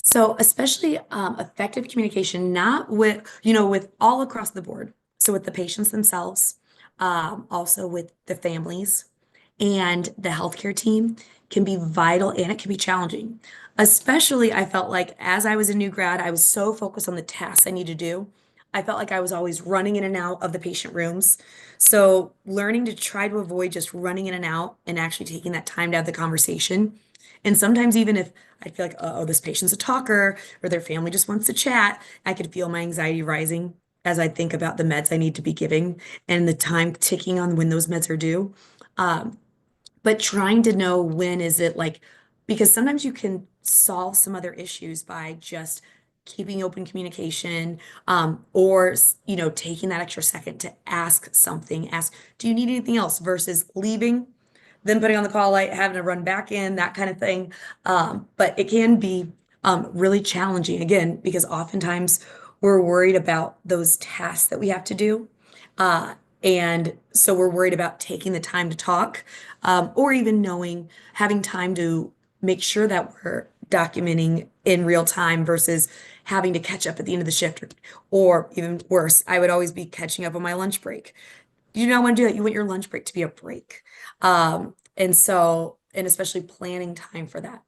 So especially effective communication, not with all across the board. So with the patients themselves, also with the families and the healthcare team can be vital and it can be challenging. Especially, I felt like as I was a new grad, I was so focused on the tasks I need to do. I felt like I was always running in and out of the patient rooms. So learning to try to avoid just running in and out and actually taking that time to have the conversation. And sometimes even if I feel like, oh, this patient's a talker or their family just wants to chat, I could feel my anxiety rising as I think about the meds I need to be giving and the time ticking on when those meds are due. Um, but trying to know when is it like, because sometimes you can solve some other issues by just keeping open communication, or taking that extra second to ask something, ask, do you need anything else versus leaving, then putting on the call light, having to run back in, that kind of thing. But it can be really challenging again, because oftentimes we're worried about those tasks that we have to do. Uh, and so we're worried about taking the time to talk, or even having time to make sure that we're documenting in real time versus having to catch up at the end of the shift, or even worse, I would always be catching up on my lunch break. You don't want to do that. You want your lunch break to be a break. And especially planning time for that.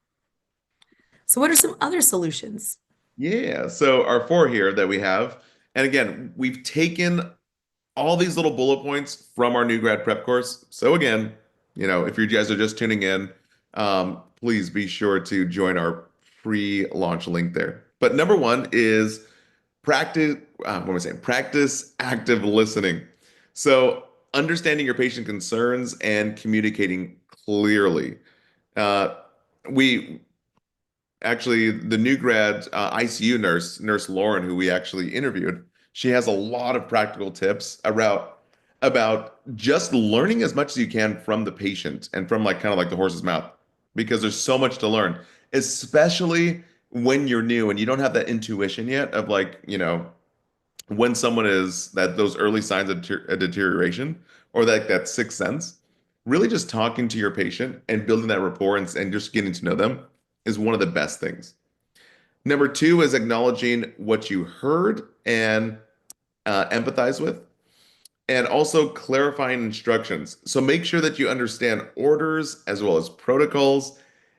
So what are some other solutions? Yeah. So our four here that we have, and again, we've taken all these little bullet points from our new grad prep course. So again, if you guys are just tuning in, please be sure to join our pre-launch link there. But number one is practice. What am I saying? Practice active listening. So understanding your patient concerns and communicating clearly. Uh, we actually the new grad ICU nurse Lauren, who we actually interviewed, she has a lot of practical tips about just learning as much as you can from the patient and from like kind of like the horse's mouth because there's so much to learn, especially when you're new and you don't have that intuition yet of like, when someone is that those early signs of deterioration or that sixth sense, really just talking to your patient and building that rapport and just getting to know them is one of the best things. Number two is acknowledging what you heard and empathize with, and also clarifying instructions. So make sure that you understand orders as well as protocols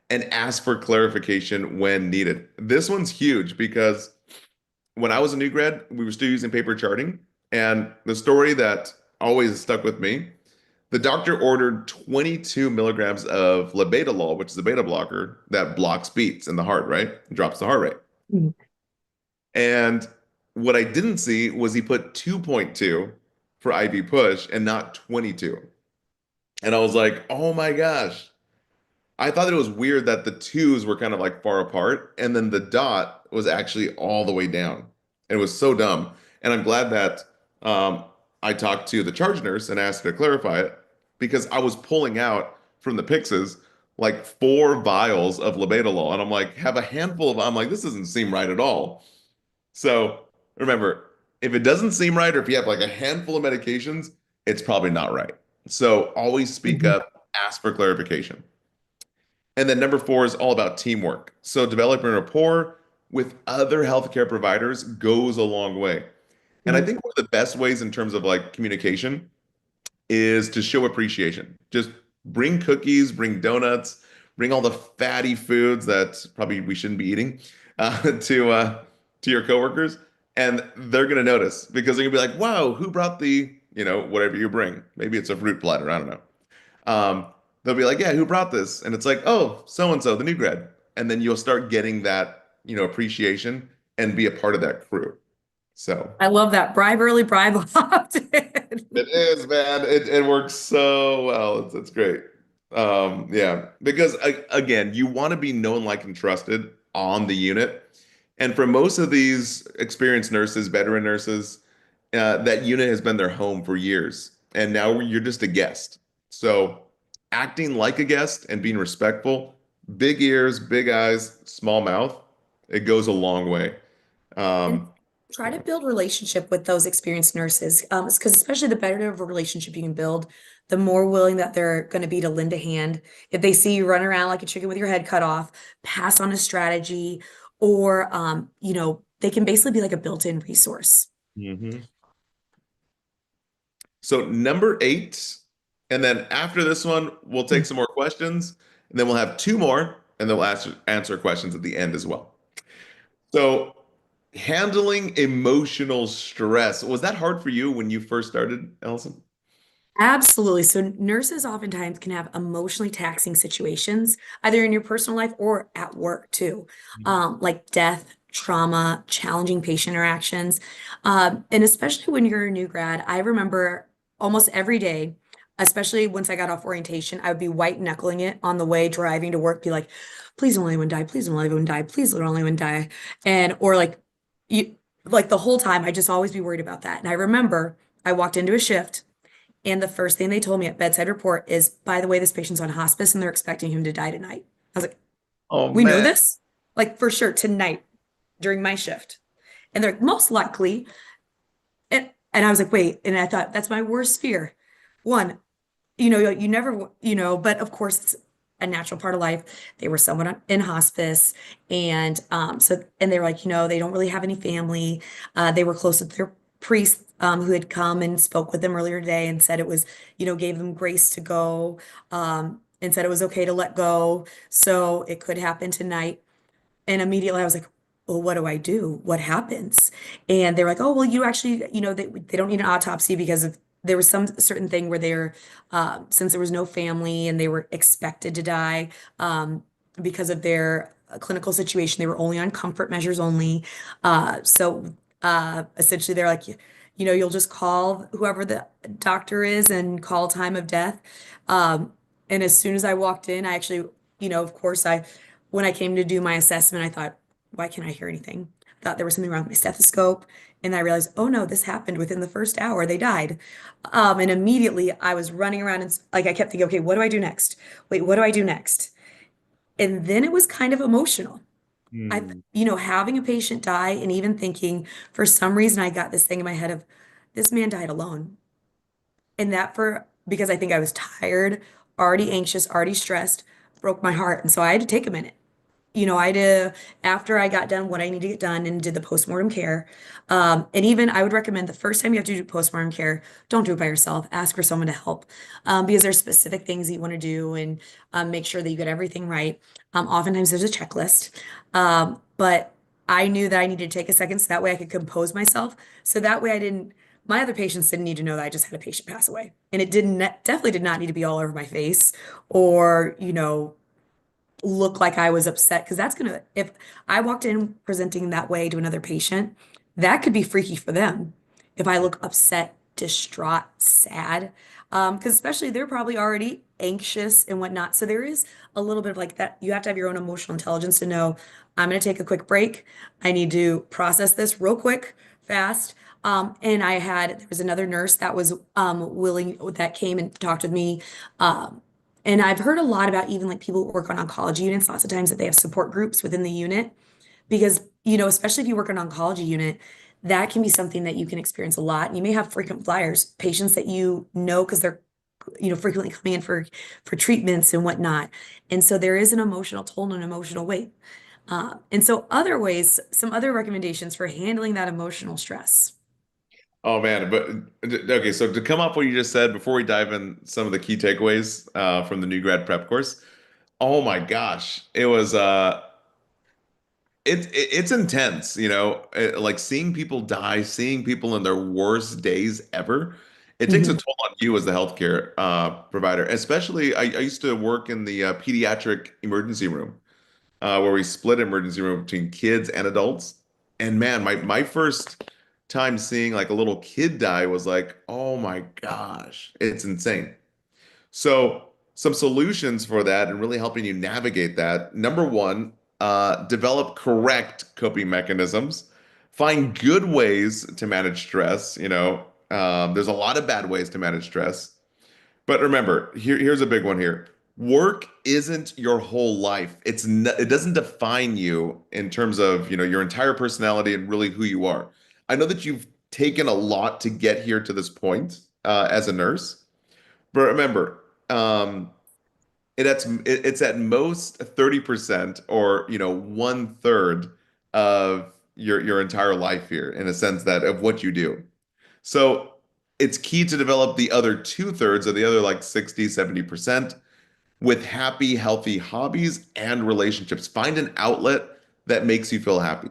and ask for clarification when needed. This one's huge because when I was a new grad, we were still using paper charting. And the story that always stuck with me, the doctor ordered 22 milligrams of labetalol, which is a beta blocker that blocks beats in the heart, right? Drops the heart rate. Mhm. And what I didn't see was he put 2.2 for IV push and not 22. And I was like, oh my gosh. I thought it was weird that the twos were kind of like far apart, and then the dot was actually all the way down. And it was so dumb. And I'm glad that um, I talked to the charge nurse and asked her to clarify it because I was pulling out from the Pyxes like 4 vials of labetalol. And I'm like, have a handful of, I'm like, this doesn't seem right at all. So remember, if it doesn't seem right, or if you have like a handful of medications, it's probably not right. So always speak Mhm. up, ask for clarification. And then number four is all about teamwork. So developing rapport with other healthcare providers goes a long way. And I Mhm. think one of the best ways in terms of like communication is to show appreciation. Just bring cookies, bring donuts, bring all the fatty foods that probably we shouldn't be eating to your coworkers, and they're gonna notice because they're gonna be like, "Wow, who brought the whatever you bring? Maybe it's a fruit platter. I don't know." Um, they'll be like, "Yeah, who brought this?" And it's like, "Oh, so and so, the new grad." And then you'll start getting that appreciation and be a part of that crew. So. I love that. Bribe early, bribe often. It is, man. It works so well. It's great. Yeah, because again, you want to be known, like, and trusted on the unit. And for most of these experienced nurses, veteran nurses, that unit has been their home for years, and now you're just a guest. So acting like a guest and being respectful, big ears, big eyes, small mouth, it goes a long way. And Um, try to yeah. build relationship with those experienced nurses. Because especially the better of a relationship you can build, the more willing that they're going to be to lend a hand. If they see you run around like a chicken with your head cut off, pass on a strategy, or they can basically be like a built-in resource. Mhm. So number eight, and then after this one, we'll take some more questions, and then we'll have two more, and then we'll answer questions at the end as well. So handling emotional stress, was that hard for you when you first started, Allison? Absolutely. So nurses oftentimes can have emotionally taxing situations, either in your personal life or at work too, like death, trauma, challenging patient interactions. And especially when you're a new grad, I remember almost every day, especially once I got off orientation, I would be white knuckling it on the way driving to work, be like, please don't let anyone die, please don't let anyone die, please don't let anyone die. And or you like the whole time I just always be worried about that. And I remember I walked into a shift. And the first thing they told me at bedside report is, by the way, this patient's on hospice and they're expecting him to die tonight. I was like, Oh we know man. this? Like for sure tonight during my shift. And they're like, most likely. And I was like, wait. And I thought, that's my worst fear. One, you never, but of course it's a natural part of life. They were someone in hospice. And they were like, they don't really have any family. They were close with their priest who had come and spoke with them earlier today and said it was, gave them grace to go, and said it was okay to let go. So it could happen tonight. And immediately I was like, well, what do I do? What happens? And they were like, oh, well, you actually, they don't need an autopsy because of there was some certain thing where they're, since there was no family and they were expected to die, because of their clinical situation, they were only on comfort measures only. So essentially they're like, you'll just call whoever the doctor is and call time of death. And as soon as I walked in, I actually, of course, when I came to do my assessment, I thought, why can't I hear anything? Thought there was something wrong with my stethoscope. And I realized, oh no, this happened within the first hour. They died. And immediately I was running around and like I kept thinking, okay, what do I do next? Wait, what do I do next? And then it was kind of emotional. I, Hmm. having a patient die and even thinking for some reason I got this thing in my head of this man died alone. And that for because I think I was tired, already anxious, already stressed, broke my heart. And so I had to take a minute. I did after I got done what I need to get done and did the postmortem care. And even I would recommend the first time you have to do postmortem care, don't do it by yourself. Ask for someone to help because there's specific things that you want to do and make sure that you get everything right. Oftentimes there's a checklist, but I knew that I needed to take a second so that way I could compose myself. So that way I didn't. My other patients didn't need to know that I just had a patient pass away, and it didn't definitely did not need to be all over my face or look like I was upset because if I walked in presenting that way to another patient, that could be freaky for them. If I look upset, distraught, sad, because especially they're probably already anxious and whatnot. So there is a little bit of like that. You have to have your own emotional intelligence to know I'm going to take a quick break. I need to process this real quick, fast. And there was another nurse that was willing that came and talked with me. And I've heard a lot about even like people who work on oncology units, lots of times that they have support groups within the unit because, especially if you work on an oncology unit, that can be something that you can experience a lot. You may have frequent flyers, patients that because they're, frequently coming in for treatments and whatnot. And so there is an emotional toll and an emotional weight. And so some other recommendations for handling that emotional stress. Oh man, but okay, so to come off what you just said before we dive in some of the key takeaways from the new grad prep course, oh my gosh, it's intense, like seeing people die, seeing people in their worst days ever. It takes a Mhm. toll on you as the healthcare provider. Especially, I used to work in the pediatric emergency room, where we split emergency room between kids and adults. And man, my first time seeing like a little kid die was like, oh my gosh, it's insane. So, some solutions for that and really helping you navigate that. Number one, develop correct coping mechanisms. Find good ways to manage stress. There's a lot of bad ways to manage stress. But remember, here's a big one here. Work isn't your whole life. It doesn't define you in terms of, your entire personality and really who you are. I know that you've taken a lot to get here to this point as a nurse, but remember, it's at most 30% or one third of your entire life here in a sense that of what you do. So it's key to develop the other two thirds or the other like 60, 70% with happy, healthy hobbies and relationships. Find an outlet that makes you feel happy.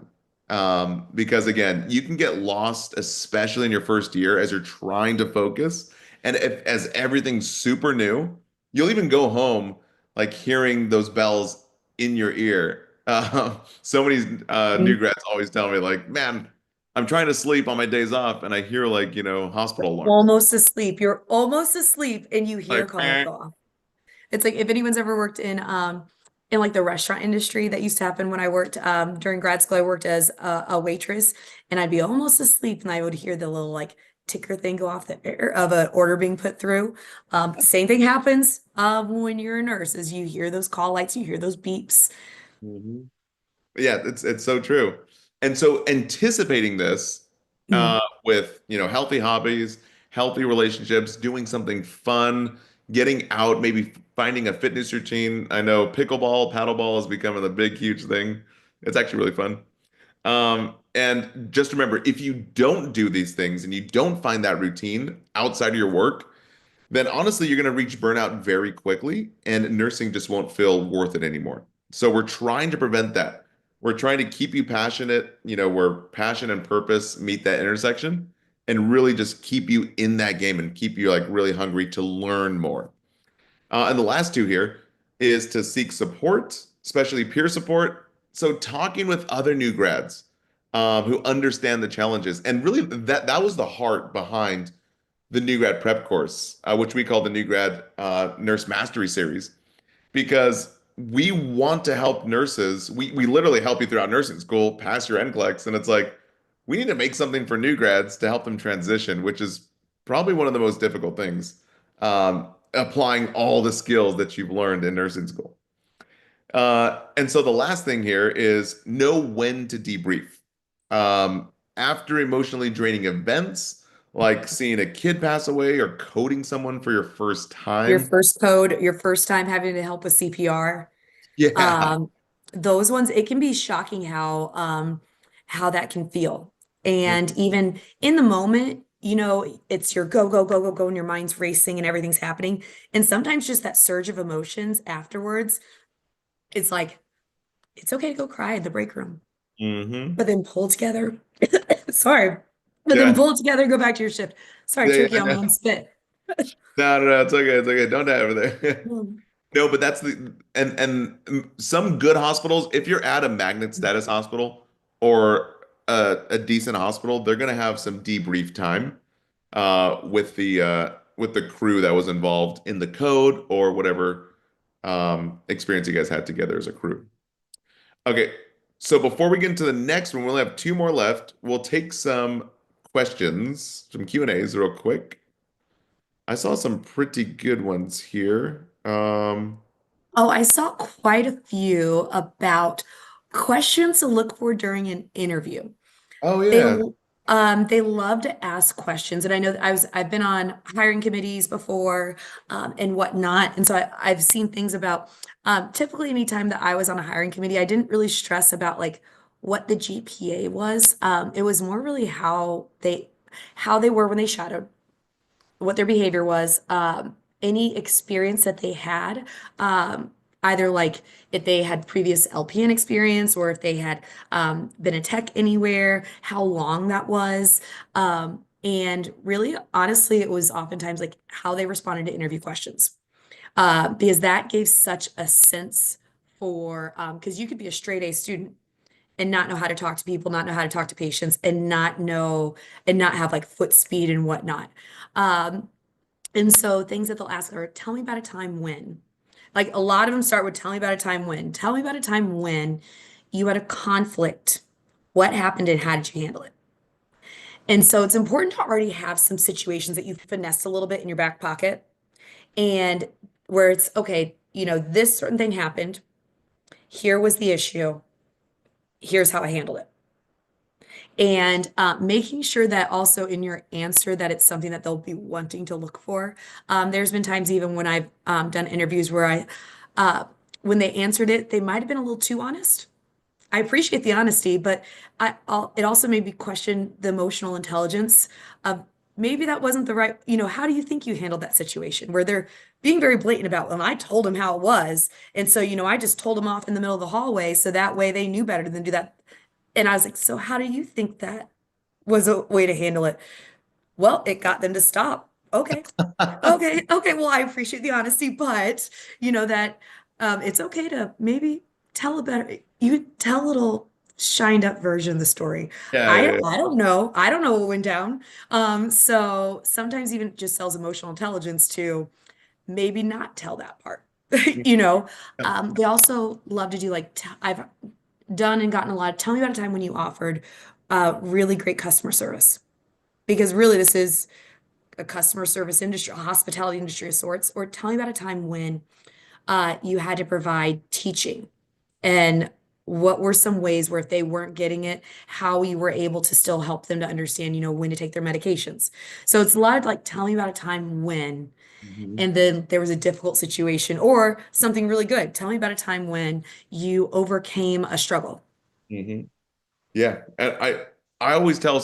Because again, you can get lost, especially in your first year as you're trying to focus. And as everything's super new, you'll even go home like hearing those bells in your ear. So many new grads always tell me, like, man, I'm trying to sleep on my days off, and I hear like, hospital alarms. Almost asleep. You're almost asleep and you hear a Like, call go off. It's like if anyone's ever worked in like the restaurant industry, that used to happen when I worked during grad school. I worked as a waitress and I'd be almost asleep and I would hear the little like ticker thing go off the air of an order being put through. Same thing happens when you're a nurse, is you hear those call lights, you hear those beeps. mhm. Yeah, it's so true. And so anticipating this Mm. with, healthy hobbies, healthy relationships, doing something fun, getting out, maybe finding a fitness routine. I know pickleball, paddleball is becoming a big, huge thing. It's actually really fun. And just remember, if you don't do these things and you don't find that routine outside of your work, then honestly, you're going to reach burnout very quickly, and nursing just won't feel worth it anymore. So we're trying to prevent that. We're trying to keep you passionate, where passion and purpose meet that intersection, and really just keep you in that game and keep you like really hungry to learn more. And the last two here is to seek support, especially peer support. So talking with other new grads who understand the challenges, and really that was the heart behind the new grad prep course, which we call the new grad nurse mastery series, because we want to help nurses. We literally help you throughout nursing school, pass your NCLEX, and it's like we need to make something for new grads to help them transition, which is probably one of the most difficult things. Applying all the skills that you've learned in nursing school. And so the last thing here is know when to debrief. After emotionally draining events, like seeing a kid pass away or coding someone for your first Your time. first code, your first time having to help with CPR. Yeah. Um, those ones, it can be shocking how that can feel. And even in the moment, it's your go, go, go, go, go, and your mind's racing and everything's happening. And sometimes just that surge of emotions afterwards, it's like, it's okay to go cry in the break room, Mm-hmm. but then pull together. Sorry. But then Yeah. pull together, go back to your shift. Sorry, Yeah, choke you yeah, on my no. own spit. No, no, no, it's okay. It's okay. Don't die over there. Mm. No, but that's the and some good hospitals, if you're at a magnet status hospital or a decent hospital, they're gonna have some debrief time with the crew that was involved in the code or whatever experience you guys had together as a crew. Okay, so before we get into the next one, we'll have two more left. We'll take some questions, some Q&As real quick. I saw some pretty good ones here. Oh, I saw quite a few about questions to look for during an interview. Oh They yeah. they love to ask questions, and I know that I've been on hiring committees before, and whatnot, and so I've seen things about typically anytime that I was on a hiring committee, I didn't really stress about like what the GPA was. It was more really how they were when they shadowed, what their behavior was, any experience that they had, either like if they had previous LPN experience or if they had been a tech anywhere, how long that was. And really, honestly, it was oftentimes like how they responded to interview questions, because that gave such a sense for, because you could be a straight A student and not know how to talk to people, not know how to talk to patients, and not know and not have like foot speed and whatnot. Um, and so things that they'll ask are, tell me about a time when. Like a lot of them start with, tell me about a time when. Tell me about a time when you had a conflict. What happened and how did you handle it? And so it's important to already have some situations that you've finessed a little bit in your back pocket and where it's, okay, this certain thing happened. Here was the issue. Here's how I handled it. And making sure that also in your answer that it's something that they'll be wanting to look for. There's been times even when I've done interviews where uh, when they answered it, they might have been a little too honest. I appreciate the honesty, but it also made me question the emotional intelligence of maybe that wasn't the right, how do you think you handled that situation where they're being very blatant about, well, I told him how it was. And so, I just told him off in the middle of the hallway. So that way they knew better than do that. And I was like, so how do you think that was a way to handle it? Well, it got them to stop. Okay. Okay. Okay. Well, I appreciate the honesty, but that it's okay to maybe tell a better, you tell a little shined up version of the story. Yeah, I yeah, yeah. I don't know. I don't know what went down. So sometimes even just sells emotional intelligence to maybe not tell that part. You know, they also love to do like I've done and gotten a lot. Tell me about a time when you offered really great customer service, because really this is a customer service industry, a hospitality industry of sorts. Or tell me about a time when you had to provide teaching and what were some ways where if they weren't getting it, how you were able to still help them to understand, when to take their medications. So it's a lot of like, tell me about a time when, Mhm. and then there was a difficult situation or something really good. Tell me about a time when you overcame a struggle. Mhm. Yeah, and I always tell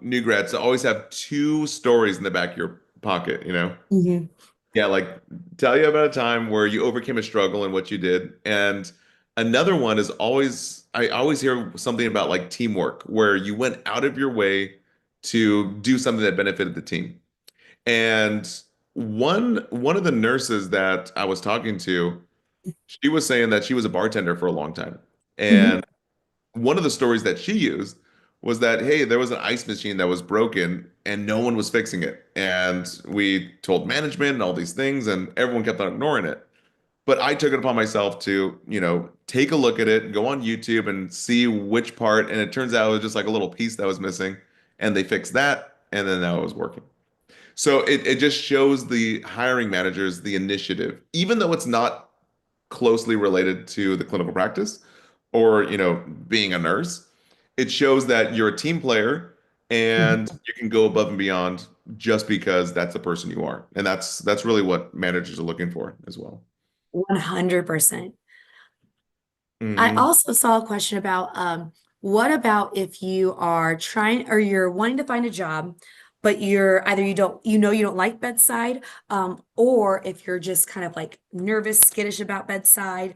new grads to always have two stories in the back of your pocket, you know? Mhm. Yeah, like tell you about a time where you overcame a struggle and what you did. And another one is always, I always hear something about like teamwork, where you went out of your way to do something that benefited the team. And one of the nurses that I was talking to, she was saying that she was a bartender for a long time. Mhm. And one of the stories that she used was that, hey, there was an ice machine that was broken and no one was fixing it. And we told management and all these things, and everyone kept on ignoring it. But I took it upon myself to, take a look at it, go on YouTube and see which part. And it turns out it was just like a little piece that was missing. And they fixed that. And then now it was working. So it just shows the hiring managers the initiative, even though it's not closely related to the clinical practice or, being a nurse. It shows that you're a team player and you can go above and beyond just because that's the person you are. And that's really what managers are looking for as well. 100%. I Hmm. also saw a question about what about if you are trying or you're wanting to find a job, but you're either you don't like bedside, or if you're just kind of like nervous, skittish about bedside,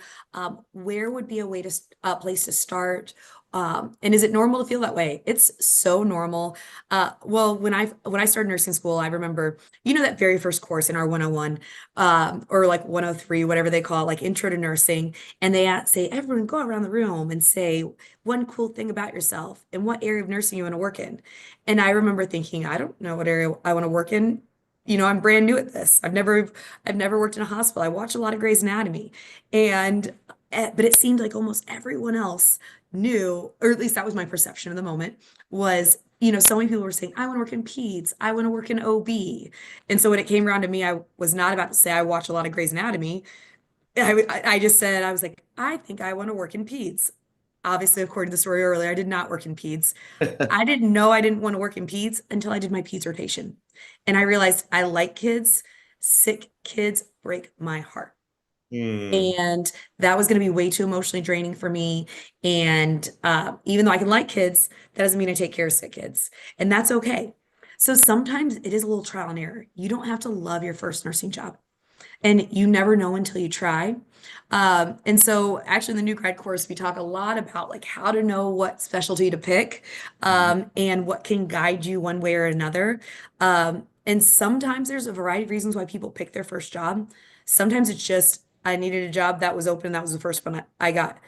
where would be a place to start? And is it normal to feel that way? It's so normal. Well, when I started nursing school, I remember, that very first course in our 101, or like 103, whatever they call it, like intro to nursing. And they say, everyone go around the room and say one cool thing about yourself and what area of nursing you want to work in. And I remember thinking, I don't know what area I want to work in. I'm brand new at this. I've never worked in a hospital. I watch a lot of Grey's Anatomy. And but it seemed like almost everyone else knew, or at least that was my perception of the moment, was, so many people were saying, I want to work in peds, I want to work in OB. And so when it came around to me, I was not about to say I watch a lot of Grey's Anatomy. I just said, I was like, I think I want to work in peds. Obviously, according to the story earlier, I did not work in peds. I didn't know I didn't want to work in peds until I did my peds rotation. And I realized I like kids. Sick kids break my heart. Hmm. And that was going to be way too emotionally draining for me. And even though I can like kids, that doesn't mean I take care of sick kids. And that's okay. So sometimes it is a little trial and error. You don't have to love your first nursing job. And you never know until you try. And so actually in the new grad course, we talk a lot about like how to know what specialty to pick, and what can guide you one way or another. And sometimes there's a variety of reasons why people pick their first job. Sometimes it's just, I needed a job that was open. That was the first one I got.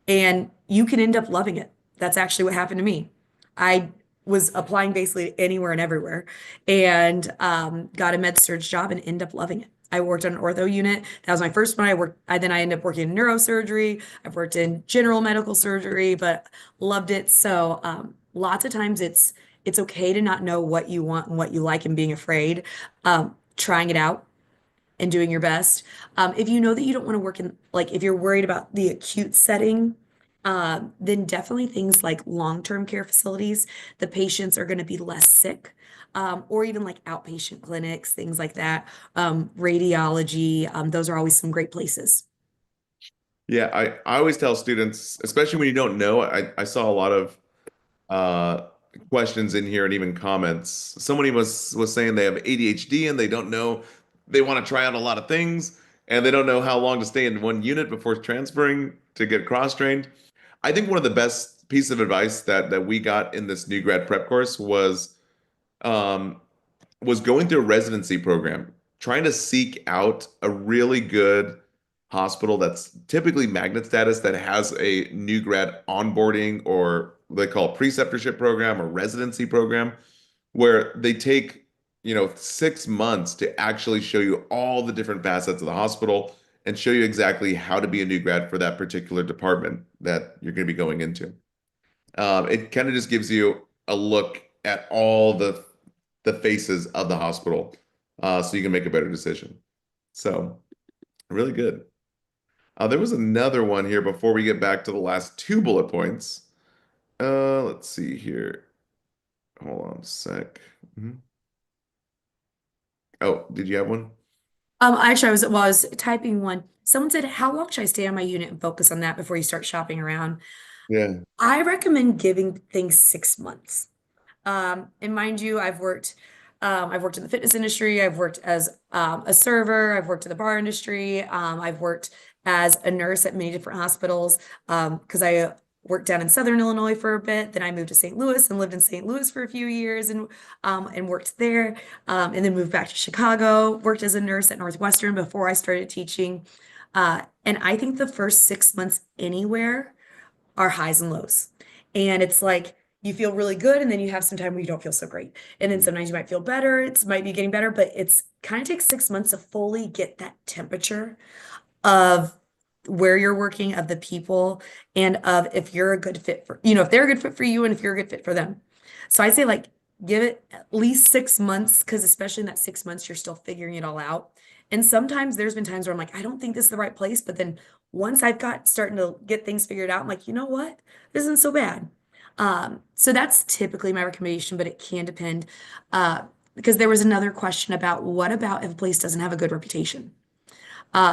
And you can end up loving it. That's actually what happened to me. I was applying basically anywhere and everywhere, and got a med surge job and ended up loving it. I worked on an ortho unit. That was my first one. I ended up working in neurosurgery. I've worked in general medical surgery, but loved it. So lots of times it's okay to not know what you want and what you like and being afraid, trying it out and doing your best. If you know that you don't want to work in, like, if you're worried about the acute setting, then definitely things like long-term care facilities, the patients are going to be less sick. Or even like outpatient clinics, things like that. Radiology, those are always some great places. Yeah, I always tell students, especially when you don't know, I saw a lot of uh, questions in here and even comments. Somebody was saying they have ADHD and they don't know, they want to try out a lot of things and they don't know how long to stay in one unit before transferring to get cross-trained. I think one of the best piece of advice that we got in this new grad prep course um, was going through a residency program, trying to seek out a really good hospital that's typically magnet status that has a new grad onboarding or they call preceptorship program or residency program where they take, 6 months to actually show you all the different facets of the hospital and show you exactly how to be a new grad for that particular department that you're going to be going into. It kind of just gives you a look at all the faces of the hospital, so you can make a better decision. So really good. There was another one here before we get back to the last two bullet points. Let's see here. Hold on a sec. Mhm. Oh, did you have one? Actually, I was typing one. Someone said, "How long should I stay on my unit and focus on that before you start shopping around?" Yeah. I recommend giving things 6 months. And mind you, I've worked in the fitness industry. I've worked as a server. I've worked in the bar industry. I've worked as a nurse at many different hospitals. Because I worked down in Southern Illinois for a bit. Then I moved to St. Louis and lived in St. Louis for a few years and worked there. And then moved back to Chicago. Worked as a nurse at Northwestern before I started teaching. And I think the first 6 months anywhere are highs and lows. And it's like you feel really good, and then you have some time where you don't feel so great. And then sometimes you might feel better, it might be getting better, but it's kind of takes 6 months to fully get that temperature of where you're working, of the people, and of if you're a good fit for, if they're a good fit for you and if you're a good fit for them. So I say like give it at least 6 months, because especially in that 6 months, you're still figuring it all out. And sometimes there's been times where I'm like, I don't think this is the right place. But then once I've got starting to get things figured out, I'm like, you know what? This isn't so bad. So that's typically my recommendation, but it can depend. Because there was another question about what about if a place doesn't have a good reputation?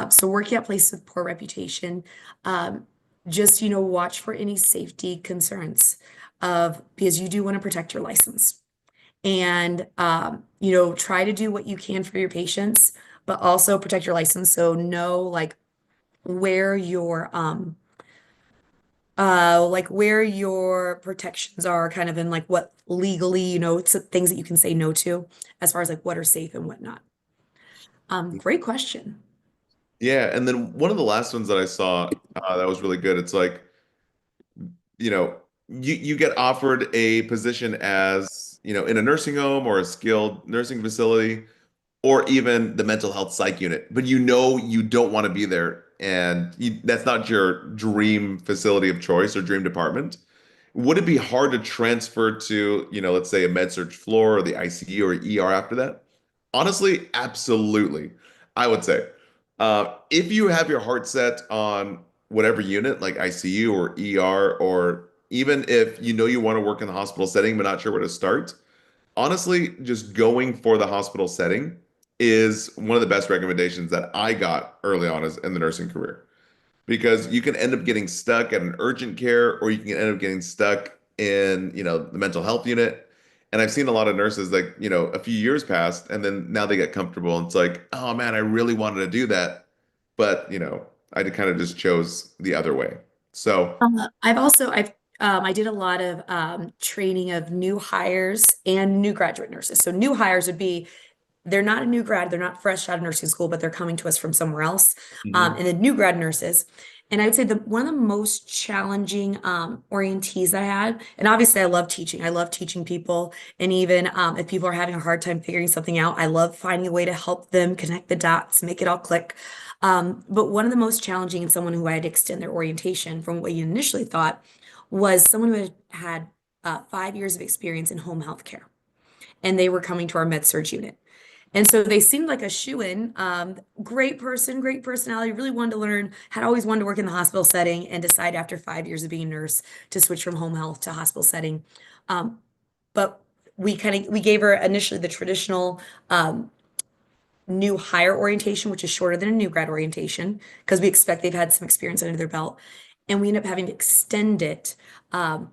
So working at places with poor reputation, um, just, watch for any safety concerns because you do want to protect your license. And, try to do what you can for your patients, but also protect your license. So know where your, where your protections are kind of in what legally, it's things that you can say no to as far as what are safe and whatnot. Great question. Yeah, and then one of the last ones that I saw that was really good. It's like, you know, you get offered a position as, in a nursing home or a skilled nursing facility, or even the mental health psych unit, but you don't want to be there, and that's not your dream facility of choice or dream department. Would it be hard to transfer to, let's say a med surg floor or the ICU or ER after that? Honestly, absolutely. I would say, if you have your heart set on whatever unit, like ICU or ER, or even if you want to work in the hospital setting but not sure where to start, honestly, just going for the hospital setting is one of the best recommendations that I got early on as in the nursing career, because you can end up getting stuck at an urgent care, or you can end up getting stuck in, the mental health unit. And I've seen a lot of nurses, like, a few years passed and then now they get comfortable and it's like, oh man, I really wanted to do that. But, I kind of just chose the other way. So, I did a lot of training of new hires and new graduate nurses. So new hires would be they're not a new grad, they're not fresh out of nursing school, but they're coming to us from somewhere else. mhm. And then new grad nurses. And I would say the one of the most challenging orientees I had, and obviously I love teaching. I love teaching people. And even if people are having a hard time figuring something out, I love finding a way to help them connect the dots, make it all click. But one of the most challenging and someone who I had to extend their orientation from what you initially thought was someone who had 5 years of experience in home health care. And they were coming to our med surg unit. And so they seemed like a shoe-in. Great person, great personality, really wanted to learn, had always wanted to work in the hospital setting, and decided after 5 years of being a nurse to switch from home health to hospital setting. Um, but we gave her initially the traditional new hire orientation, which is shorter than a new grad orientation, because we expect they've had some experience under their belt. And we end up having to extend it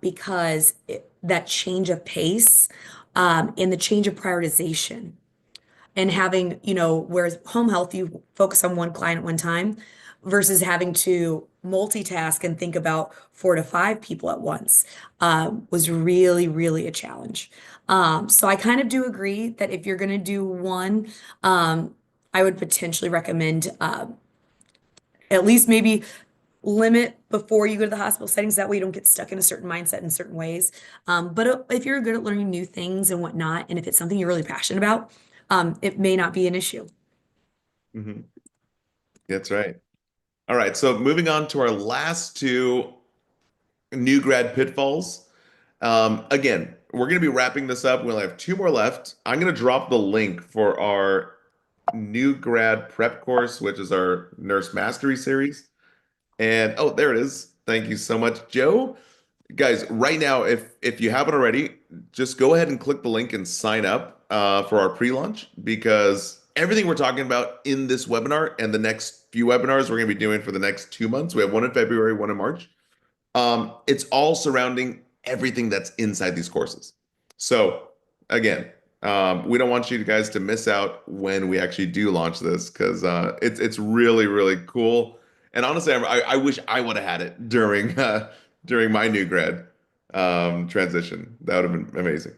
because that change of pace and the change of prioritization and having, whereas home health, you focus on one client at one time versus having to multitask and think about 4 to 5 people at once was really, really a challenge. So I kind of do agree that if you're going to do one, I would potentially recommend at least maybe limit before you go to the hospital settings. That way you don't get stuck in a certain mindset in certain ways. But if you're good at learning new things and whatnot, and if it's something you're really passionate about, it may not be an issue. Mhm. That's right. All right. So moving on to our last two new grad pitfalls. Again, we're going to be wrapping this up. We'll have two more left. I'm going to drop the link for our new grad prep course, which is our nurse mastery series. And oh, there it is. Thank you so much, Joe. Guys, right now, if you haven't already, just go ahead and click the link and sign up for our pre-launch, because everything we're talking about in this webinar and the next few webinars we're going to be doing for the next 2 months. We have one in February, one in March. It's all surrounding everything that's inside these courses. So again, we don't want you guys to miss out when we actually do launch this, because it's really, really cool. And honestly, I wish I would have had it during my new grad transition. That would have been amazing.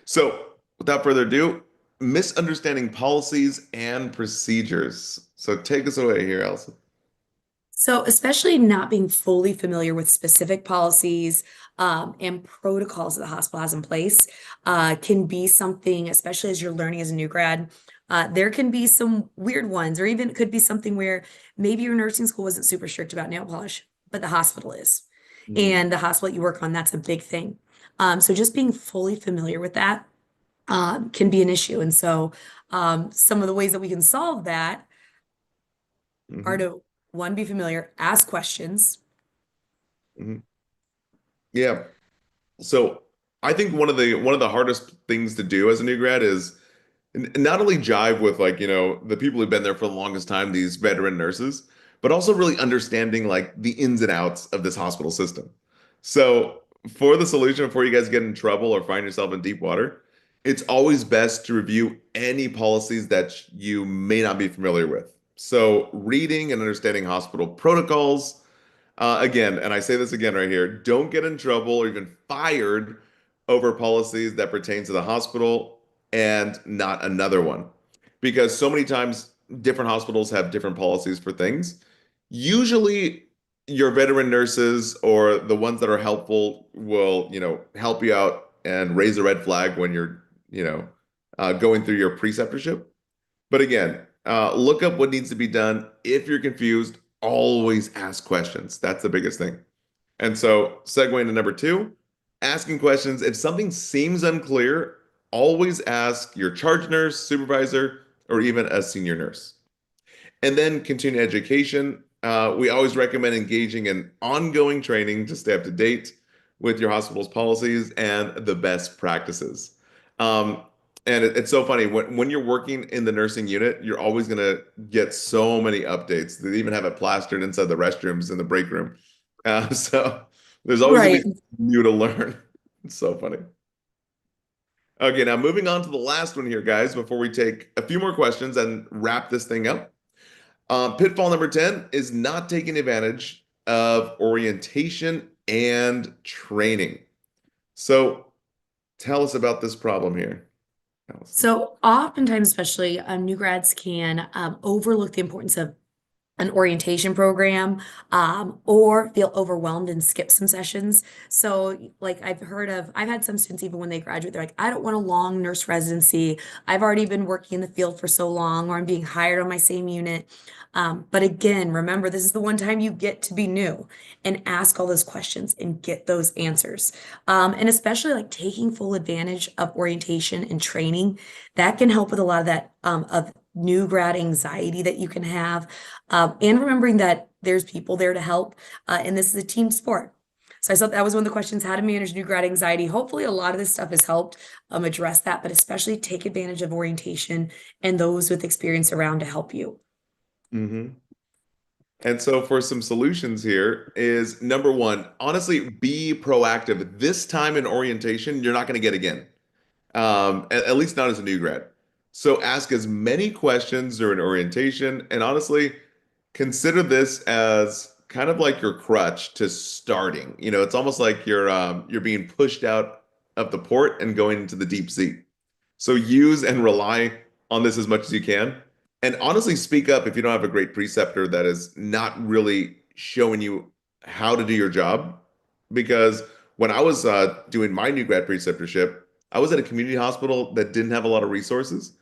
So without further ado, misunderstanding policies and procedures. So take us away here, Elsa. So, especially not being fully familiar with specific policies and protocols that the hospital has in place can be something, especially as you're learning as a new grad. There can be some weird ones, or even it could be something where maybe your nursing school wasn't super strict about nail polish, but the hospital is. Hmm. And the hospital you work on, that's a big thing. So, just being fully familiar with that. can be an issue. And so some of the ways that we can solve that are Hmm. to, one, be familiar, ask questions. Hmm. Yeah. So I think one of the hardest things to do as a new grad is not only jive with like, the people who've been there for the longest time, these veteran nurses, but also really understanding like the ins and outs of this hospital system. So for the solution, before you guys get in trouble or find yourself in deep water, it's always best to review any policies that you may not be familiar with. So reading and understanding hospital protocols, again, and I say this again right here, don't get in trouble or even fired over policies that pertain to the hospital and not another one. Because so many times different hospitals have different policies for things. Usually your veteran nurses or the ones that are helpful will, help you out and raise a red flag when you're, going through your preceptorship. But again, look up what needs to be done. If you're confused, always ask questions. That's the biggest thing. And so, segue into number two, asking questions. If something seems unclear, always ask your charge nurse, supervisor, or even a senior nurse. And then continue education. We always recommend engaging in ongoing training to stay up to date with your hospital's policies and the best practices. Um, and it's so funny when you're working in the nursing unit, you're always going to get so many updates. They even have it plastered inside the restrooms in the break room. So there's always going Right. to be new to learn. It's so funny. Okay, now moving on to the last one here, guys, before we take a few more questions and wrap this thing up. Pitfall number 10 is not taking advantage of orientation and training. So tell us about this problem here, Allison. So oftentimes, especially new grads can overlook the importance of an orientation program, or feel overwhelmed and skip some sessions. So, like I've had some students, even when they graduate, they're like, I don't want a long nurse residency. I've already been working in the field for so long, or I'm being hired on my same unit. But again, remember, this is the one time you get to be new and ask all those questions and get those answers. And especially like taking full advantage of orientation and training, that can help with a lot of that of new grad anxiety that you can have, and remembering that there's people there to help, and this is a team sport. So I thought that was one of the questions: how to manage new grad anxiety. Hopefully, a lot of this stuff has helped address that, but especially take advantage of orientation and those with experience around to help you. Hmm. And so for some solutions here is number one, honestly, be proactive. This time in orientation, you're not going to get again. At least not as a new grad. So ask as many questions during orientation, and honestly, consider this as kind of like your crutch to starting. It's almost like you're being pushed out of the port and going into the deep sea. So use and rely on this as much as you can. And honestly, speak up if you don't have a great preceptor that is not really showing you how to do your job. Because when I was doing my new grad preceptorship, I was at a community hospital that didn't have a lot of resources.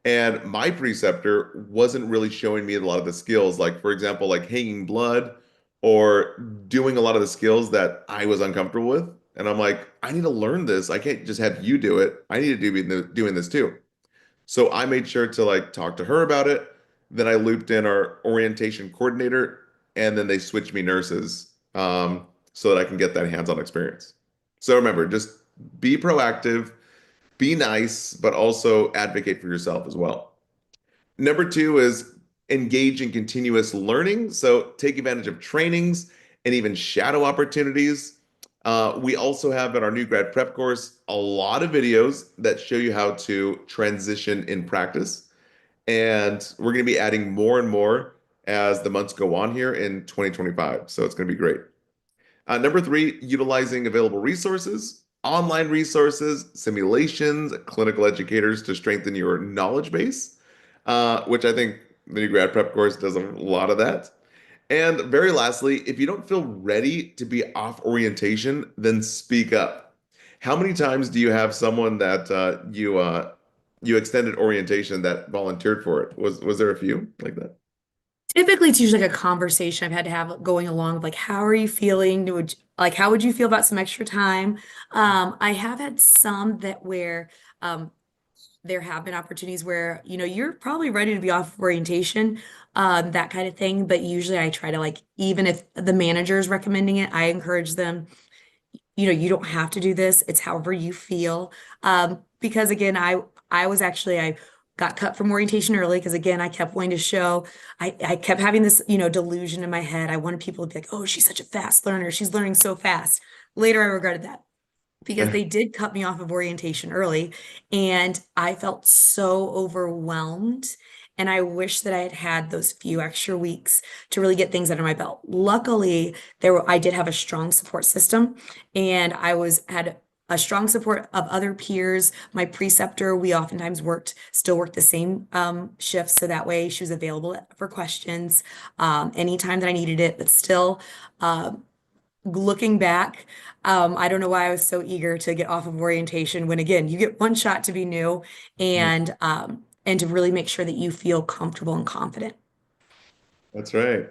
And my preceptor wasn't really showing me a lot of the skills, like, for example, like hanging blood or doing a lot of the skills that I was uncomfortable with. And I'm like, I need to learn this. I can't just have you do it. I need to be doing this too. So I made sure to like talk to her about it. Then I looped in our orientation coordinator, and then they switched me nurses, so that I can get that hands-on experience. So remember, just be proactive, be nice, but also advocate for yourself as well. Number two is engage in continuous learning. So take advantage of trainings and even shadow opportunities. We also have in our new grad prep course a lot of videos that show you how to transition in practice. And we're going to be adding more and more as the months go on here in 2025. So it's going to be great. Number three, utilizing available resources, online resources, simulations, clinical educators to strengthen your knowledge base, which I think the new grad prep course does a lot of that. And very lastly, if you don't feel ready to be off orientation, then speak up. How many times do you have someone that you extended orientation that volunteered for it? Was there a few like that? Typically, it's usually like a conversation I've had to have going along of like, how are you feeling? Like, how would you feel about some extra time? I have had some that where There have been opportunities where, you're probably ready to be off of orientation, that kind of thing. But usually I try to, like, even if the manager is recommending it, I encourage them, you don't have to do this. It's however you feel. Because again, I got cut from orientation early because again, I kept wanting to show, I kept having this, delusion in my head. I wanted people to be like, oh, she's such a fast learner. She's learning so fast. Later, I regretted that because they did cut me off of orientation early and I felt so overwhelmed. And I wish that I had had those few extra weeks to really get things under my belt. Luckily, I did have a strong support system and had a strong support of other peers. My preceptor, we oftentimes still worked the same shifts. So that way she was available for questions anytime that I needed it, but still, looking back, I don't know why I was so eager to get off of orientation when again, you get one shot to be new Mm, and to really make sure that you feel comfortable and confident. that's right.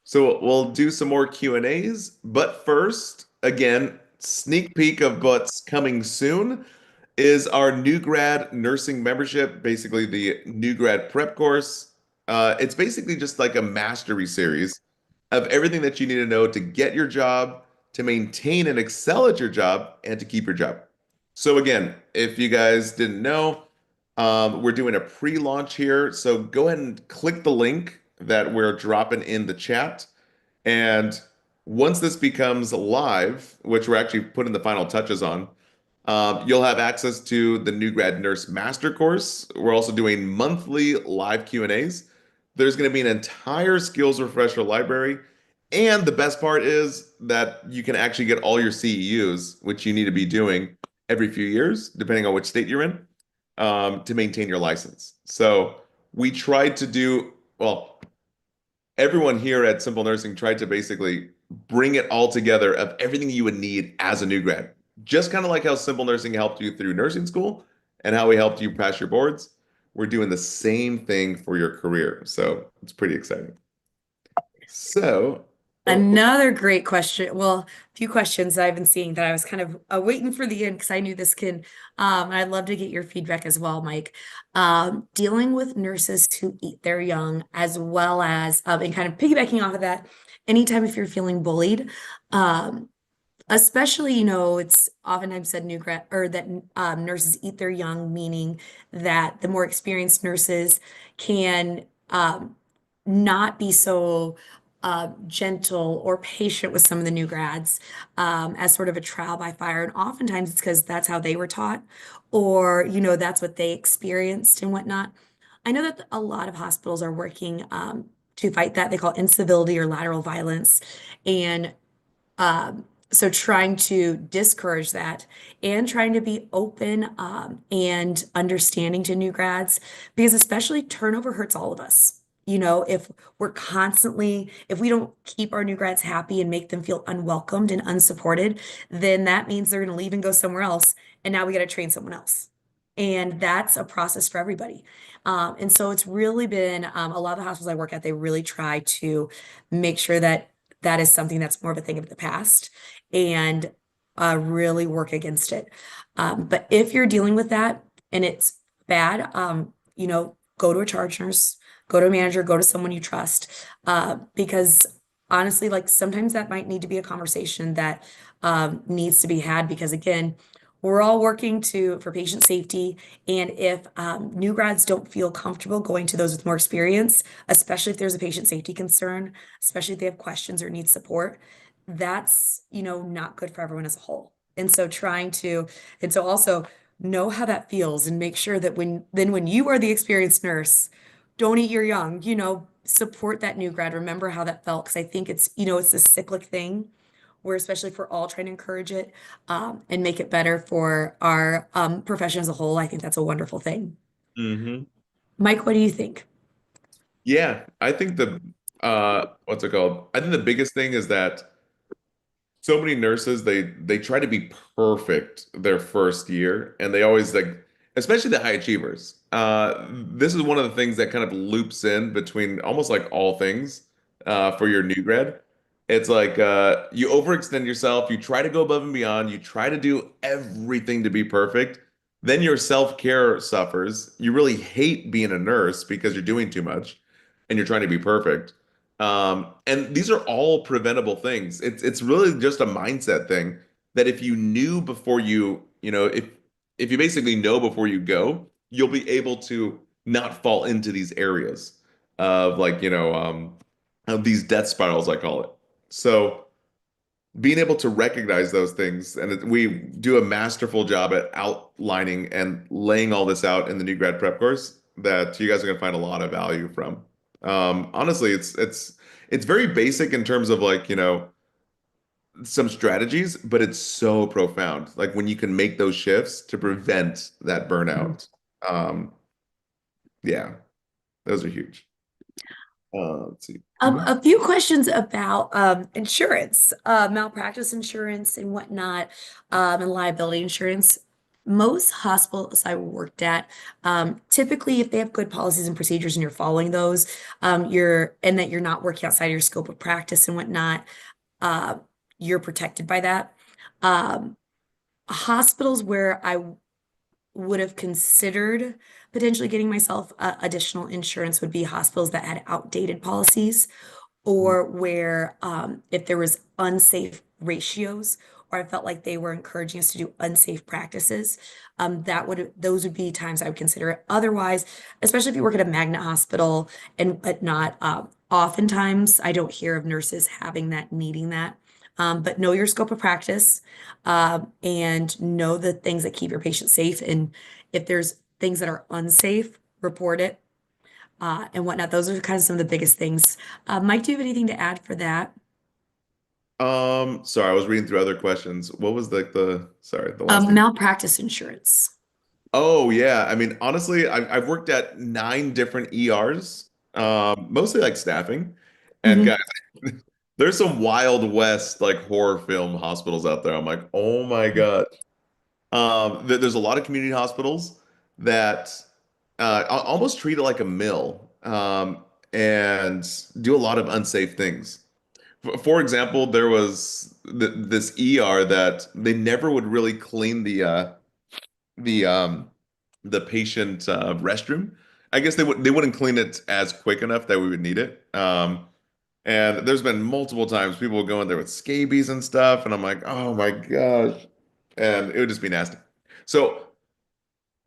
So we'll do some more Q&As, but first, again, sneak peek of what's coming soon is our new grad nursing membership, basically the new grad prep course. It's basically just like a mastery series of everything that you need to know to get your job, to maintain and excel at your job, and to keep your job. So again, if you guys didn't know, we're doing a pre-launch here. So go ahead and click the link that we're dropping in the chat. And once this becomes live, which we're actually putting the final touches on, you'll have access to the new grad nurse master course. We're also doing monthly live Q&As. There's going to be an entire skills refresher library. And the best part is that you can actually get all your CEUs, which you need to be doing every few years, depending on which state you're in, to maintain your license. So we tried to do, well, everyone here at Simple Nursing tried to basically bring it all together of everything you would need as a new grad. Just kind of like how Simple Nursing helped you through nursing school and how we helped you pass your boards. We're doing the same thing for your career. So it's pretty exciting. So, oh, Another great question. Well, a few questions I've been seeing that I was kind of waiting for the end because I knew this and I'd love to get your feedback as well, Mike. Dealing with nurses who eat their young, as well as, and kind of piggybacking off of that, anytime if you're feeling bullied, um, especially, it's oftentimes said new grad or that nurses eat their young, meaning that the more experienced nurses can not be so gentle or patient with some of the new grads as sort of a trial by fire. And oftentimes it's because that's how they were taught, or, that's what they experienced and whatnot. I know that a lot of hospitals are working to fight that. They call it incivility or lateral violence. And so trying to discourage that and trying to be open and understanding to new grads, because especially turnover hurts all of us. If if we don't keep our new grads happy and make them feel unwelcomed and unsupported, then that means they're going to leave and go somewhere else. And now we got to train someone else. And that's a process for everybody. And so it's really been a lot of the hospitals I work at, they really try to make sure that that is something that's more of a thing of the past and really work against it. But if you're dealing with that and it's bad, go to a charge nurse, go to a manager, go to someone you trust, because honestly, like sometimes that might need to be a conversation that needs to be had because again, we're all working for patient safety. And if new grads don't feel comfortable going to those with more experience, especially if there's a patient safety concern, especially if they have questions or need support, that's, not good for everyone as a whole. And so also know how that feels and make sure that when you are the experienced nurse, don't eat your young, support that new grad. Remember how that felt. Cause I think it's a cyclic thing where especially if we're all trying to encourage it, and make it better for our profession as a whole, I think that's a wonderful thing. mhm. Mike, what do you think? Yeah, I think what's it called? I think the biggest thing is that so many nurses they try to be perfect their first year and they always like, especially the high achievers, this is one of the things that kind of loops in between almost like all things for your new grad. It's like you overextend yourself, you try to go above and beyond, you try to do everything to be perfect, Then your self-care suffers. You really hate being a nurse because you're doing too much and you're trying to be perfect. And these are all preventable things. It's really just a mindset thing that if you knew before if you basically know before you go, you'll be able to not fall into these areas of of these death spirals, I call it. So being able to recognize those things, and we do a masterful job at outlining and laying all this out in the new grad prep course that you guys are going to find a lot of value from. Honestly, it's very basic in terms of some strategies, but it's so profound. Like when you can make those shifts to prevent that Mhm. burnout. Um, yeah, those are huge. Let's see. Mhm. A few questions about insurance, malpractice insurance and whatnot, and liability insurance. Most hospitals I worked at, typically, if they have good policies and procedures and you're following those, and that you're not working outside your scope of practice and whatnot, uh, you're protected by that. Um, Hospitals where I would have considered potentially getting myself additional insurance would be hospitals that had outdated policies or where if there was unsafe ratios or I felt like they were encouraging us to do unsafe practices, those would be times I would consider it. Otherwise, especially if you work at a magnet hospital and whatnot, oftentimes I don't hear of nurses having that, needing that. But know your scope of practice, and know the things that keep your patient safe. And if there's things that are unsafe, report it, and whatnot. Those are kind of some of the biggest things. Mike, do you have anything to add for that? Sorry, I was reading through other questions. What was sorry, the last thing? Malpractice insurance. Oh yeah, I mean honestly, I've worked at 9 different ERs, mostly like staffing, and Mhm. guys, there's some Wild West like horror film hospitals out there. I'm like, oh my God. There's a lot of community hospitals that almost treat it like a mill, and do a lot of unsafe things. For example, there was this ER that they never would really clean the um the patient restroom. I guess they wouldn't clean it as quick enough that we would need it. And there's been multiple times people would go in there with scabies and stuff, and I'm like, oh my gosh, and it would just be nasty. So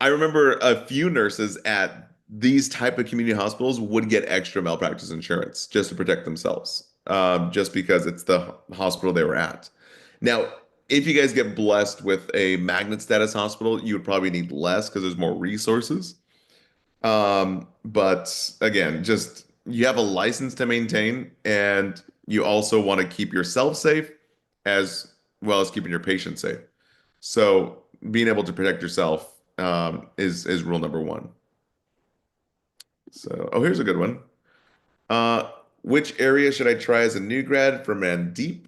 I remember a few nurses at these type of community hospitals would get extra malpractice insurance just to protect themselves, just because it's the hospital they were at. Now, if you guys get blessed with a magnet status hospital, you would probably need less because there's more resources. But again, just you have a license to maintain, and you also want to keep yourself safe as well as keeping your patient safe. So being able to protect yourself is rule number one. So, oh, here's a good one. Uh, which area should I try as a new grad for Mandeep?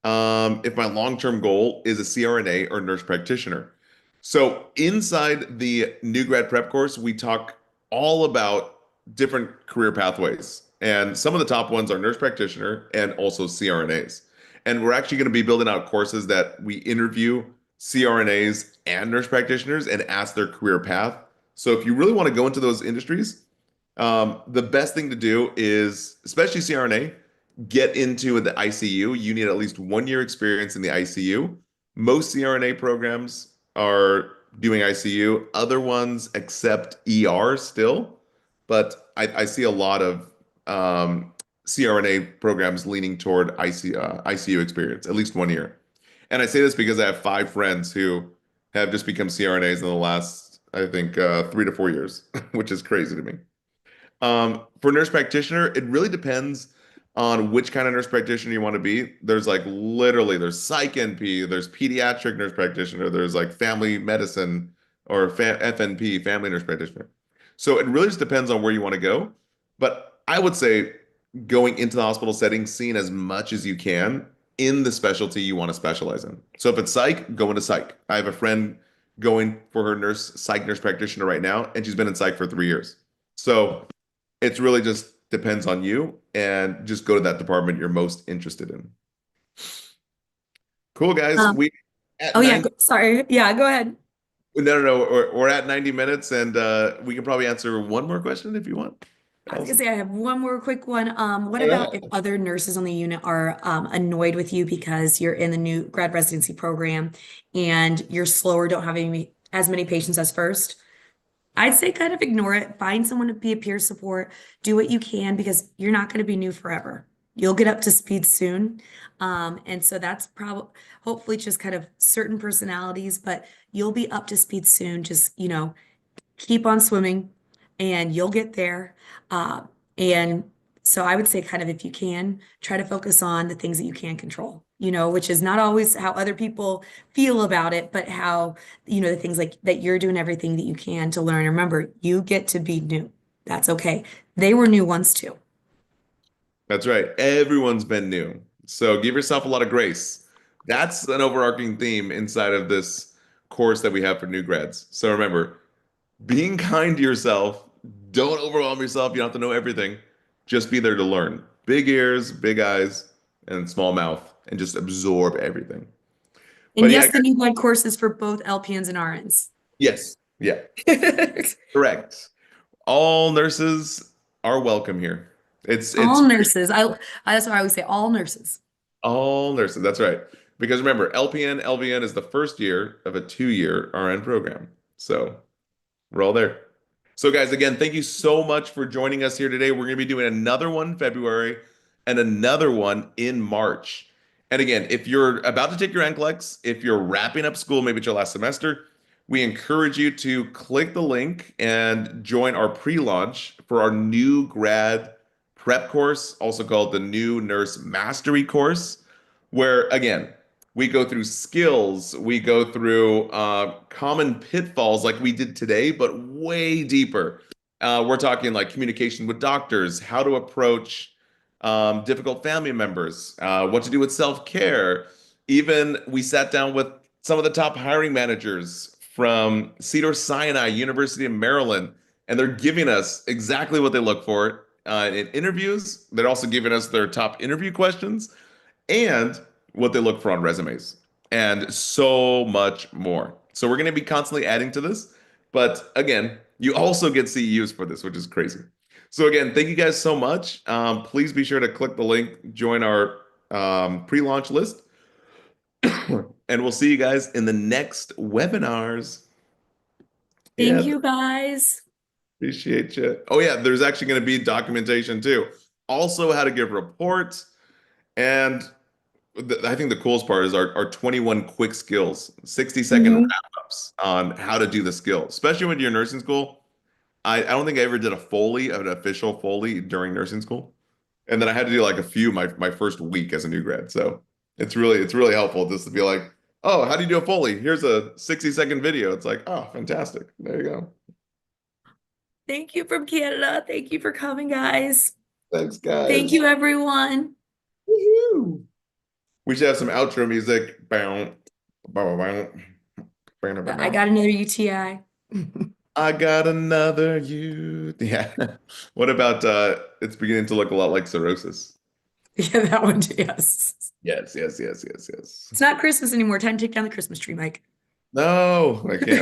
If my long-term goal is a CRNA or nurse practitioner. So inside the new grad prep course, we talk all about different career pathways. And some of the top ones are nurse practitioner and also CRNAs. And we're actually going to be building out courses that we interview CRNAs and nurse practitioners and ask their career path. So if you really want to go into those industries, the best thing to do is, especially CRNA, get into the ICU. You need at least 1 year experience in the ICU. Most CRNA programs are doing ICU. Other ones accept ER still, but I see a lot of CRNA programs leaning toward ICU experience, at least 1 year. And I say this because I have 5 friends who have just become CRNAs in the last, I think, 3 to 4 years, which is crazy to me. For nurse practitioner, it really depends on which kind of nurse practitioner you want to be. There's like literally there's psych NP, there's pediatric nurse practitioner, there's like family medicine or FNP, family nurse practitioner. So it really just depends on where you want to go. But I would say going into the hospital setting, seeing as much as you can in the specialty you want to specialize in. So if it's psych, go into psych. I have a friend going for her psych nurse practitioner right now, and she's been in psych for 3 years. So it's really just depends on you and just go to that department you're most interested in. Cool, guys. Um, We at oh yeah, nine. sorry. Yeah, go ahead. No. We're at 90 minutes, and we can probably answer one more question if you want. I was gonna Allison. say I have one more quick one. What All about if right. other nurses on the unit are annoyed with you because you're in the new grad residency program and you're slower, don't have as many patients as first? I'd say kind of ignore it. Find someone to be a peer support. Do what you can because you're not going to be new forever. You'll get up to speed soon. And so that's probably hopefully just kind of certain personalities, but you'll be up to speed soon. Just, keep on swimming and you'll get there. Uh, and so I would say kind of if you can, try to focus on the things that you can control, which is not always how other people feel about it, but how, the things like that you're doing everything that you can to learn. Remember, you get to be new. That's okay. They were new once too. That's right. Everyone's been new. So give yourself a lot of grace. That's an overarching theme inside of this course that we have for new grads. So remember, being kind to yourself, don't overwhelm yourself. You don't have to know everything. Just be there to learn. Big ears, big eyes, and small mouth, and just absorb everything. And But yeah, yes, the guys, new blood course is for both LPNs and RNs. yes, yeah, correct. All nurses are welcome here. It's All nurses. That's what I always say, all nurses. all nurses. That's right. Because remember, LPN, LVN is the first year of a 2-year RN program. So we're all there. So, guys, again, thank you so much for joining us here today. We're going to be doing another one in February and another one in March. And again, if you're about to take your NCLEX, if you're wrapping up school, maybe it's your last semester, we encourage you to click the link and join our pre-launch for our new grad prep course, also called the New Nurse Mastery course, where again, we go through skills, we go through common pitfalls like we did today, but way deeper. We're talking like communication with doctors, how to approach difficult family members, what to do with self-care. Even we sat down with some of the top hiring managers from Cedars-Sinai, University of Maryland, and they're giving us exactly what they look for in interviews. They're also giving us their top interview questions and what they look for on resumes, and so much more. So we're going to be constantly adding to this. But again, you also get CEUs for this, which is crazy. So again, thank you guys so much. Please be sure to click the link, join our pre-launch list, and we'll see you guys in the next webinars. Thank Yeah, you guys. appreciate you. Oh yeah, there's actually going to be documentation too. Also, how to give reports and I think the coolest part is our 21 quick skills, 60-second Mhm. wrap-ups on how to do the skill, especially when you're in nursing school. I don't think I ever did a Foley, an official Foley during nursing school. And then I had to do like a few my first week as a new grad. So it's really helpful just to be like, oh, how do you do a Foley? Here's a 60-second video. It's like, oh, fantastic. There you go. Thank you from Canada. Thank you for coming, guys. Thanks, Thank guys. you, everyone. Woohoo. We should have some outro music. Bow, bow, bow, bow, bow, bow, I bow. got another UTI. I got another you. Yeah. What about it's beginning to look a lot like cirrhosis? Yeah, that one too. Yes. Yes, yes, yes, yes, yes. It's not Christmas anymore. Time to take down the Christmas tree, Mike. No, I can't.